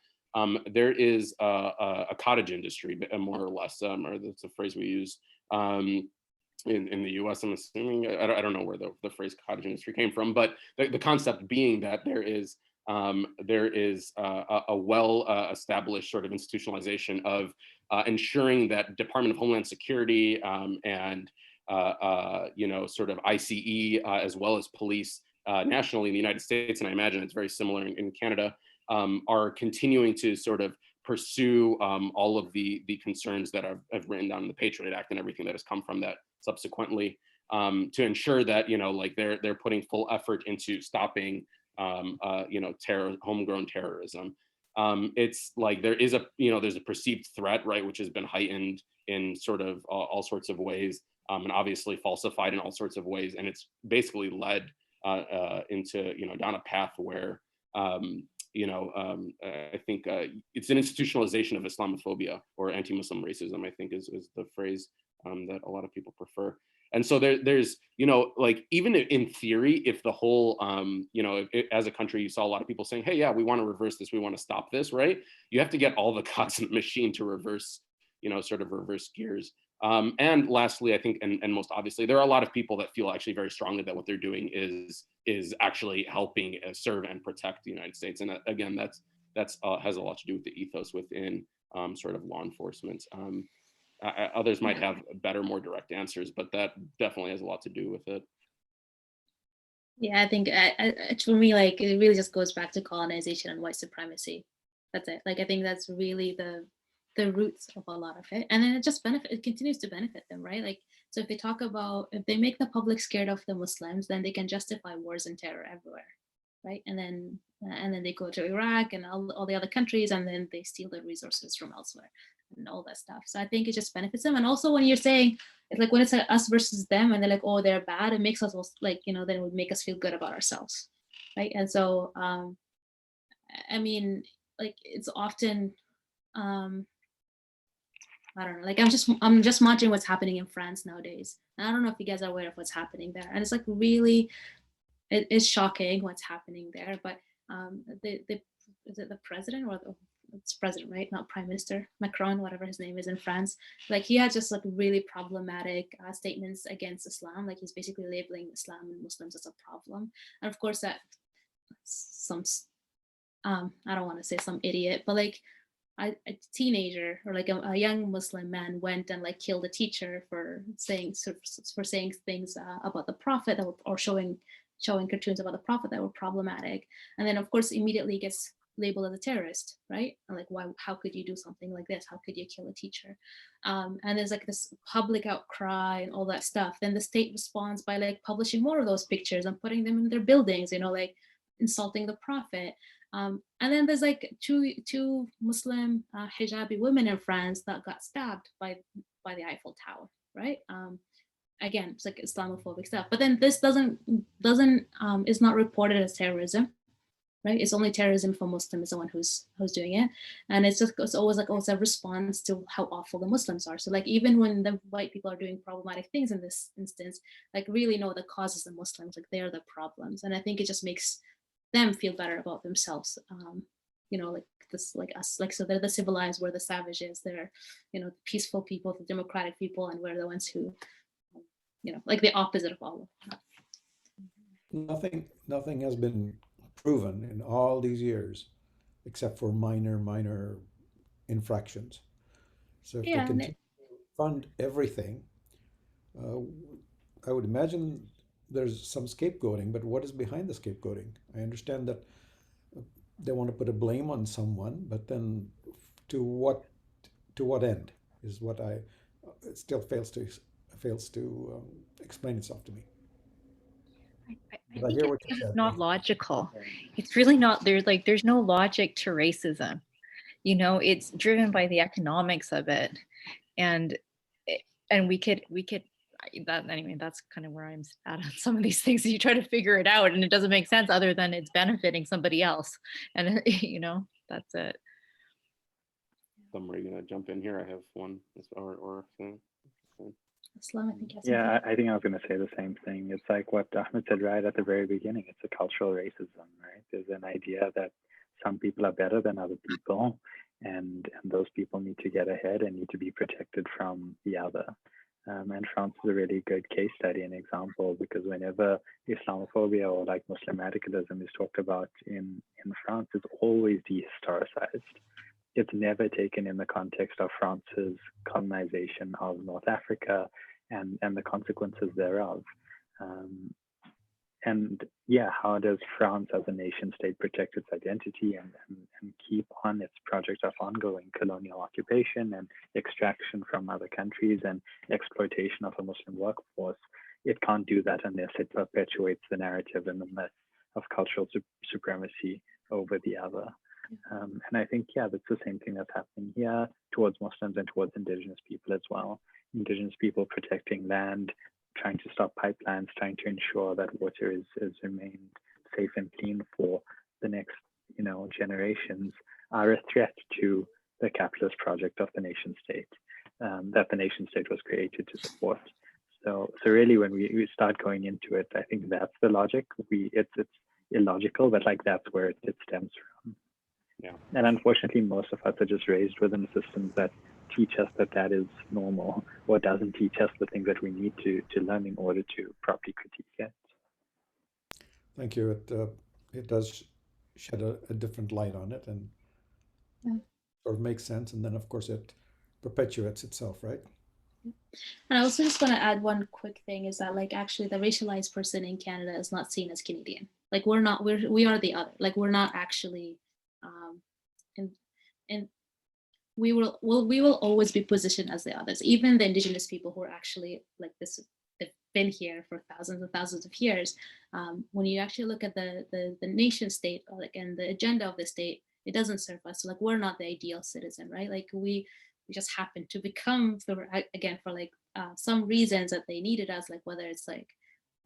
there is a cottage industry, more or less, or that's a phrase we use in the US, I'm assuming. I don't know where the phrase cottage industry came from, but the concept being that there is a well-established sort of institutionalization of ensuring that Department of Homeland Security and sort of ICE as well as police nationally in the United States, and I imagine it's very similar in Canada, are continuing to sort of pursue all of the concerns that I've written down in the Patriot Act and everything that has come from that subsequently, to ensure that they're putting full effort into stopping homegrown terrorism. It's like there's a perceived threat, right, which has been heightened in sort of all sorts of ways, and obviously falsified in all sorts of ways, and it's basically led into down a path where I think it's an institutionalization of Islamophobia or anti-Muslim racism, I think is the phrase that a lot of people prefer. And so there's, even in theory, if the whole, as a country, you saw a lot of people saying, hey, yeah, we want to reverse this, we want to stop this, right? You have to get all the cogs in the machine to reverse, sort of reverse gears. And lastly, I think, and most obviously, there are a lot of people that feel actually very strongly that what they're doing is actually helping serve and protect the United States. And again, that's has a lot to do with the ethos within sort of law enforcement. Others might have better, more direct answers, but that definitely has a lot to do with it. Yeah, I think for me, like, it really just goes back to colonization and white supremacy. That's it. Like, I think that's really the roots of a lot of it. And then it continues to benefit them, right? Like, so if they make the public scared of the Muslims, then they can justify wars and terror everywhere, right? And then they go to Iraq and all the other countries, and then they steal the resources from elsewhere and all that stuff. So I think it just benefits them. And also, when you're saying it's like when it's like us versus them, and they're like, oh, they're bad, it makes us like, then it would make us feel good about ourselves, right? And so I mean, like, it's often I don't know, like I'm just watching what's happening in France nowadays, and I don't know if you guys are aware of what's happening there, and it's like really, it is shocking what's happening there. But the is it the president, or it's president, right? Not prime minister, Macron, whatever his name is in France. Like, he had just like really problematic statements against Islam. Like, he's basically labeling Islam and Muslims as a problem. And of course that some, I don't want to say some idiot, but like a teenager or like a young Muslim man went and like killed a teacher for saying things about the Prophet that were, or showing cartoons about the Prophet that were problematic, and then of course immediately gets labeled as a terrorist, right? And like, why? How could you do something like this? How could you kill a teacher? And there's like this public outcry and all that stuff. Then the state responds by like publishing more of those pictures and putting them in their buildings, like insulting the Prophet. And then there's like two Muslim hijabi women in France that got stabbed by the Eiffel Tower, right? Again, it's like Islamophobic stuff. But then this is not reported as terrorism, right? It's only terrorism for Muslims is the one who's doing it, and it's always like, a response to how awful the Muslims are. So like, even when the white people are doing problematic things in this instance, like, really know the causes the Muslims, like, they're the problems, and I think it just makes them feel better about themselves. Like this, like us, like, so they're the civilized, we're the savages, they're the peaceful people, the democratic people, and we're the ones who like the opposite of all of that. Nothing has been proven in all these years except for minor infractions. So if they continue to fund everything, I would imagine there's some scapegoating, but what is behind the scapegoating? I understand that they want to put a blame on someone, but then to what end is what it still fails to explain itself to me. I think it's because it's not logical. It's really not, there's no logic to racism. It's driven by the economics of it. And we could that, anyway, that's kind of where I'm at on some of these things. You try to figure it out and it doesn't make sense other than it's benefiting somebody else. And that's it. Somebody gonna jump in here? I have one or thing. Islam, I think, yeah, I think I was going to say the same thing. It's like what Ahmed said right at the very beginning. It's a cultural racism, right? There's an idea that some people are better than other people, and those people need to get ahead and need to be protected from the other. And France is a really good case study and example, because whenever Islamophobia or like Muslim radicalism is talked about in France, it's always dehistoricized. It's never taken in the context of France's colonization of North Africa and the consequences thereof. And yeah, how does France as a nation state protect its identity and keep on its project of ongoing colonial occupation and extraction from other countries and exploitation of a Muslim workforce? It can't do that unless it perpetuates the narrative and the myth of cultural supremacy over the other. And I think, yeah, that's the same thing that's happening here towards Muslims and towards Indigenous people as well. Indigenous people protecting land, trying to stop pipelines, trying to ensure that water is remained safe and clean for the next, generations, are a threat to the capitalist project of the nation state that the nation state was created to support. So really, when we start going into it, I think that's the logic. It's illogical, but like that's where it stems from. Yeah. And unfortunately, most of us are just raised within systems that teach us that is normal, or doesn't teach us the things that we need to learn in order to properly critique it. Thank you. It does shed a different light on it, and sort of makes sense. And then, of course, it perpetuates itself, right? And I also just want to add one quick thing is that, like, actually the racialized person in Canada is not seen as Canadian. Like, we are the other. Like, we're not actually, and we will always be positioned as the others. Even the Indigenous people who are actually like this, they've been here for thousands and thousands of years. When you actually look at the nation state, like, and the agenda of the state, it doesn't serve us. So, like, we're not the ideal citizen, right? Like, we just happen to become, again, for like some reasons that they needed us, like whether it's like,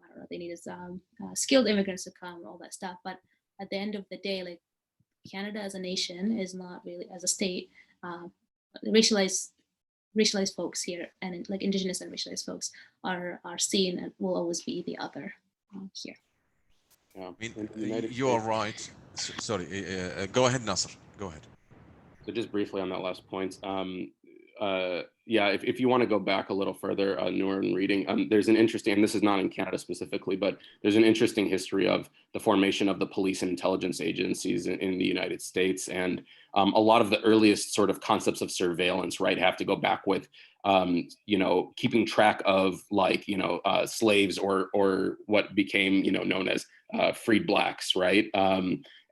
I don't know, they needed some skilled immigrants to come, all that stuff. But at the end of the day, like Canada as a nation is not really, as a state, racialized folks here, and like Indigenous and racialized folks are seen and will always be the other here. Yeah, I mean, you are right. Sorry, go ahead, Nasir. Go ahead. So just briefly on that last point, yeah, if you want to go back a little further, Noor, in reading, there's an interesting, and this is not in Canada specifically, but there's an interesting history of the formation of the police and intelligence agencies in the United States. And a lot of the earliest sort of concepts of surveillance, right, have to go back with, you know, keeping track of like, you know, slaves or what became, you know, known as freed blacks, right?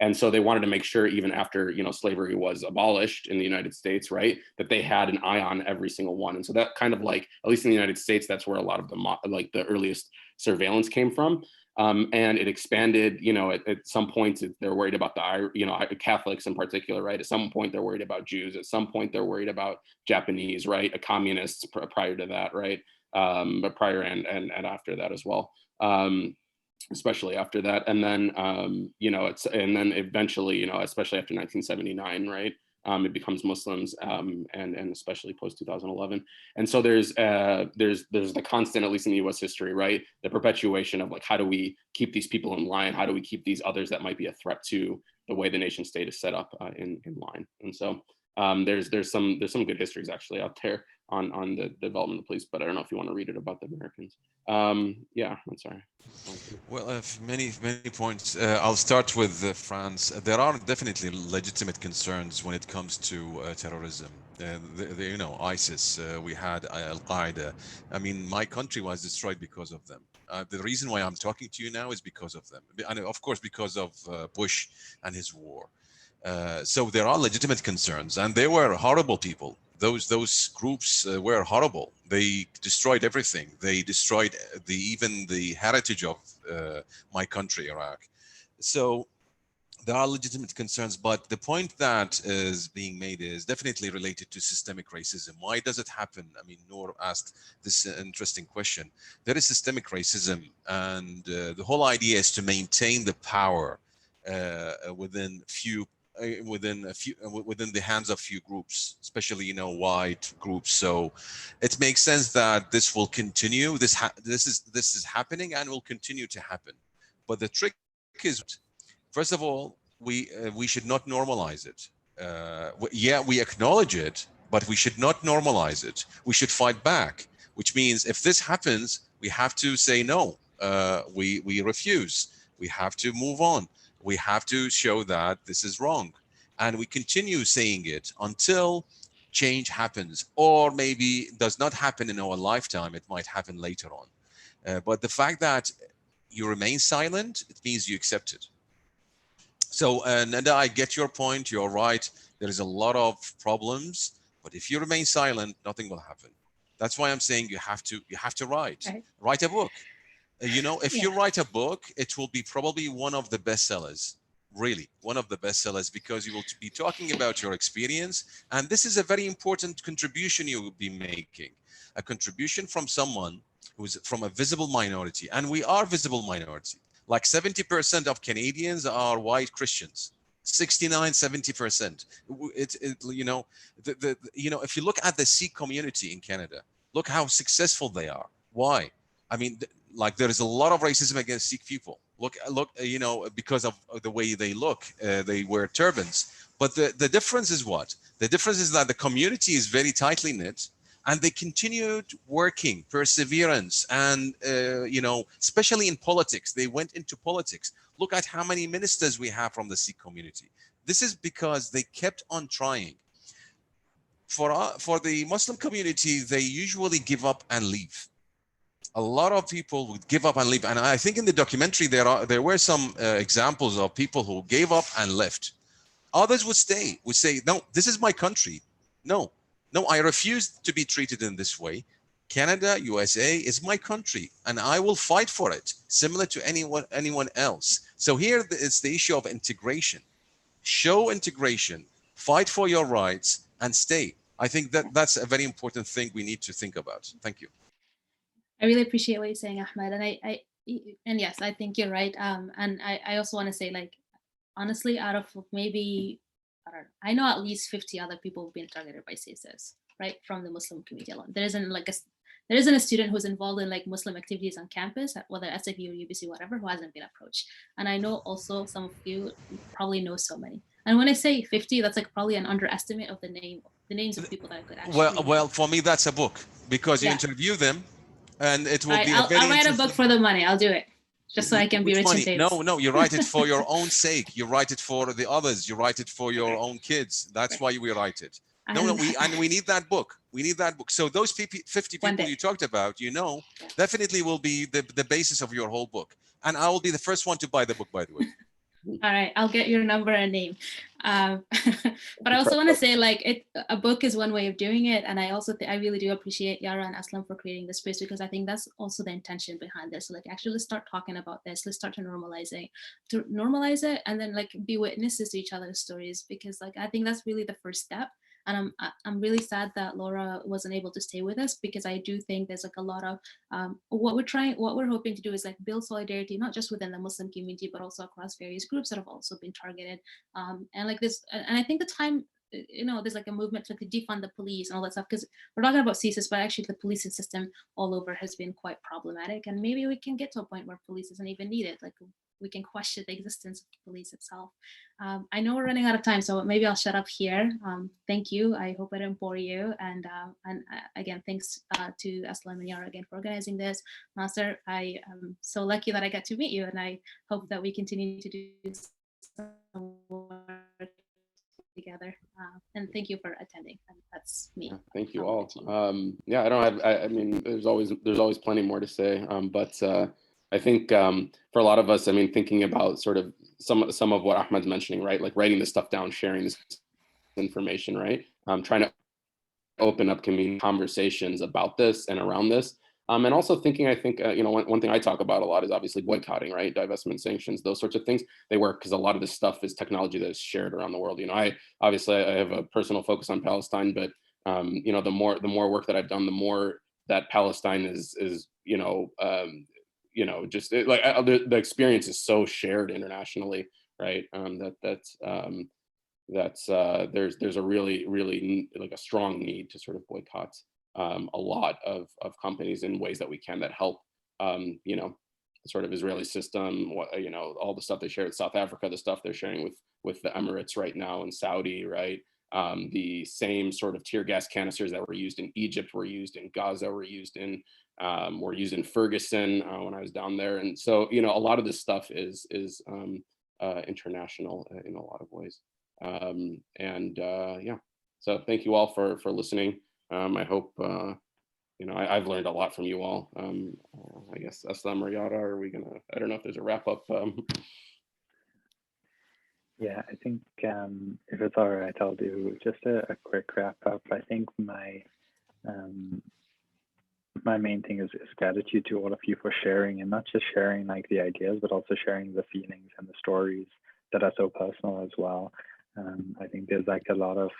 And so they wanted to make sure, even after, you know, slavery was abolished in the United States, right, that they had an eye on every single one. And so that kind of like, at least in the United States, that's where a lot of the earliest surveillance came from. And it expanded, you know, at some points they're worried about you know, Catholics in particular, right? At some point they're worried about Jews. At some point they're worried about Japanese, right? Communists prior to that, right? But prior and after that as well. Especially after that. And then, you know, and then eventually, you know, especially after 1979, right? It becomes Muslims, and especially post 2011. And so there's the constant, at least in the U.S. history, right? The perpetuation of like, how do we keep these people in line? How do we keep these others that might be a threat to the way the nation state is set up in line? And so there's some good histories actually out there on the development of the police, but I don't know if you want to read it about the Americans. Yeah, I'm sorry. Well, many points. I'll start with France. There are definitely legitimate concerns when it comes to terrorism. You know, ISIS. We had Al Qaeda. I mean, my country was destroyed because of them. The reason why I'm talking to you now is because of them, and of course because of Bush and his war. So there are legitimate concerns, and they were horrible people. Those groups were horrible. They destroyed everything. They destroyed even the heritage of my country, Iraq. So there are legitimate concerns, but the point that is being made is definitely related to systemic racism. Why does it happen? I mean, Noor asked this interesting question. There is systemic racism, and the whole idea is to maintain the power within the hands of few groups, especially, you know, white groups. So it makes sense that this will continue. This is happening and will continue to happen. But the trick is, first of all, we should not normalize it. Yeah, we acknowledge it, but we should not normalize it. We should fight back, which means if this happens, we have to say no. We refuse. We have to move on. We have to show that this is wrong. And we continue saying it until change happens, or maybe does not happen in our lifetime. It might happen later on. But the fact that you remain silent, it means you accept it. So, Nada, I get your point. You're right. There is a lot of problems, but if you remain silent, nothing will happen. That's why I'm saying you have to write a book. You know, if you write a book, it will be probably one of the bestsellers, really one of the bestsellers, because you will be talking about your experience. And this is a very important contribution you will be making, a contribution from someone who's from a visible minority. And we are visible minority. Like 70% of Canadians are white Christians, 69, 70%. You know, you know, if you look at the Sikh community in Canada, look how successful they are. Why? I mean, like there is a lot of racism against Sikh people. Look, you know, because of the way they look, they wear turbans. But the difference is what? The difference is that the community is very tightly knit, and they continued working, perseverance, and you know, especially in politics, they went into politics. Look at how many ministers we have from the Sikh community. This is because they kept on trying. For the Muslim community, they usually give up and leave. A lot of people would give up and leave, and I think in the documentary there were some examples of people who gave up and left. Others would stay, would say, no, this is my country. No, I refuse to be treated in this way. Canada, USA is my country, and I will fight for it, similar to anyone else. So here it's the issue of integration. Show integration, fight for your rights, and stay. I think that's a very important thing we need to think about. Thank you. I really appreciate what you're saying, Ahmed. And yes, I think you're right. And I also want to say, like, honestly, out of maybe, I don't know, I know at least 50 other people who've been targeted by CSS, right, from the Muslim community alone. There isn't a student who's involved in like Muslim activities on campus, whether SFU or UBC, whatever, who hasn't been approached. And I know also some of you probably know so many. And when I say 50, that's like probably an underestimate of the names of people that I could actually. Well, for me, that's a book, because you Yeah. interview them, and it will be a I'll very write a book interesting. for the money. I'll do it just so I can be Which rich money? and famous. No, you write it for your own sake. You write it for the others. You write it for your own kids. That's why we write it. No, we need that book. We need that book. So those 50 people you talked about, definitely will be the basis of your whole book. And I will be the first one to buy the book, by the way. All right, I'll get your number and name. But I also want to say, like, a book is one way of doing it, and I also I really do appreciate Yara and Aslam for creating this space, because I think that's also the intention behind this. So, like, actually, let's start talking about this. Let's start to normalize it, and then like be witnesses to each other's stories, because like I think that's really the first step. And I'm really sad that Laura wasn't able to stay with us, because I do think there's like a lot of what we're hoping to do is like build solidarity, not just within the Muslim community, but also across various groups that have also been targeted. And like this, and I think the time, there's like a movement to defund the police and all that stuff, because we're talking about CSIS, but actually the policing system all over has been quite problematic. And maybe we can get to a point where police isn't even needed. Like we can question the existence of the police itself. I know we're running out of time, so maybe I'll shut up here. Thank you. I hope I didn't bore you. And again, thanks to Aslam and Yara again for organizing this. Nasir, I am so lucky that I got to meet you, and I hope that we continue to do some work together. And thank you for attending. And that's me. Thank you all. Yeah, I don't have. I mean, there's always plenty more to say. But I think for a lot of us, I mean, thinking about sort of some of what Ahmed's mentioning, right? Like writing this stuff down, sharing this information, right? Trying to open up community conversations about this and around this. And also thinking, I think, one thing I talk about a lot is obviously boycotting, right? Divestment, sanctions, those sorts of things. They work because a lot of this stuff is technology that is shared around the world. I have a personal focus on Palestine, but the more work that I've done, the more that Palestine is the experience is so shared internationally, right? There's a really like a strong need to sort of boycott a lot of companies in ways that we can that help sort of Israeli system, all the stuff they share with South Africa, the stuff they're sharing with the Emirates right now and Saudi, right? The same sort of tear gas canisters that were used in Egypt were used in Gaza, were used in Ferguson when I was down there. And so, a lot of this stuff is international in a lot of ways. Yeah, so thank you all for listening. I hope, I've learned a lot from you all. I guess Aslam or Yara, I don't know if there's a wrap up. Yeah, I think if it's all right, I'll do just a quick wrap up. I think my main thing is gratitude to all of you for sharing, and not just sharing like the ideas, but also sharing the feelings and the stories that are so personal as well. I think there's like a lot of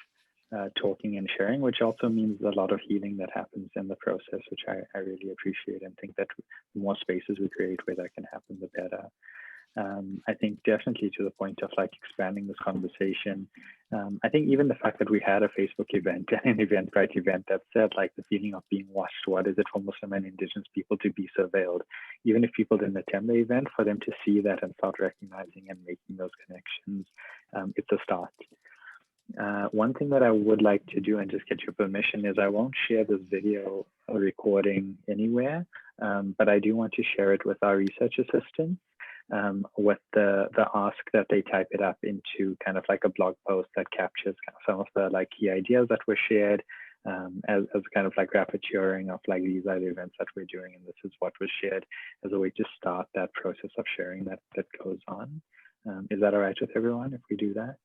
talking and sharing, which also means a lot of healing that happens in the process, which I really appreciate, and think that the more spaces we create where that can happen, the better. I think definitely to the point of like expanding this conversation. I think even the fact that we had a Facebook event and an Eventbrite event that said like the feeling of being watched, what is it for Muslim and Indigenous people to be surveilled? Even if people didn't attend the event, for them to see that and start recognizing and making those connections, it's a start. One thing that I would like to do, and just get your permission, is I won't share this video recording anywhere, but I do want to share it with our research assistants. With the ask that they type it up into kind of like a blog post that captures kind of some of the like key ideas that were shared, as kind of like rapporteuring of like these are the events that we're doing and this is what was shared, as a way to start that process of sharing that goes on. Is that all right with everyone if we do that?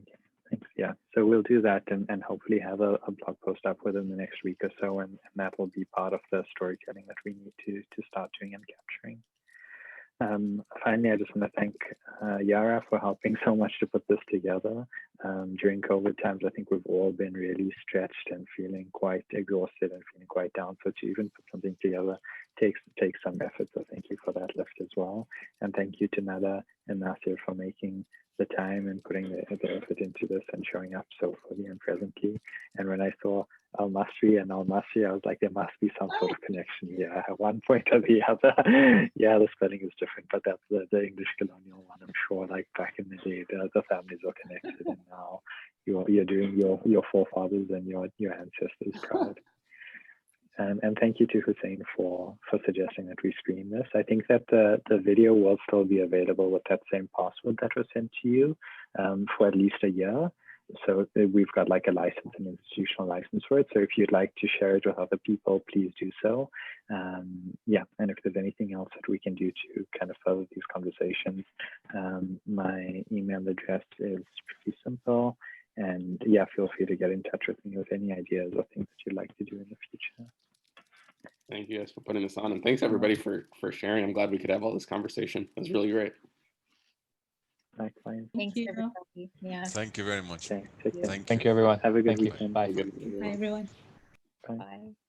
Okay, thanks. Yeah, so we'll do that and hopefully have a blog post up within the next week or so, and that will be part of the storytelling that we need to start doing and capturing. Finally, I just want to thank Yara for helping so much to put this together. During COVID times, I think we've all been really stretched and feeling quite exhausted and feeling quite down. So to even put something together takes some effort. So thank you for that lift as well. And thank you to Nada and Nasir for making the time and putting the effort into this and showing up so fully and presently. And when I saw Almasri and Almasri, I was like, there must be some sort of connection here at one point or the other. Yeah, the spelling is different, but that's the English colonial one. I'm sure, like back in the day, the families were connected, and now you're doing your forefathers and your ancestors proud. And thank you to Hussein for suggesting that we stream this. I think that the video will still be available with that same password that was sent to you for at least a year. So we've got like a license, an institutional license for it. So if you'd like to share it with other people, please do so. Yeah, and if there's anything else that we can do to kind of further these conversations, my email address is pretty simple. And yeah, feel free to get in touch with me with any ideas or things that you'd like to do in the future. Thank you guys for putting this on, and thanks everybody for sharing. I'm glad we could have all this conversation. It was really great. Likewise. Thanks, you. everybody. Yeah. Thank you very much. Okay, take care. Thank you, everyone. Have a good Thank you. weekend. Bye. Hi, everyone. Bye. Bye.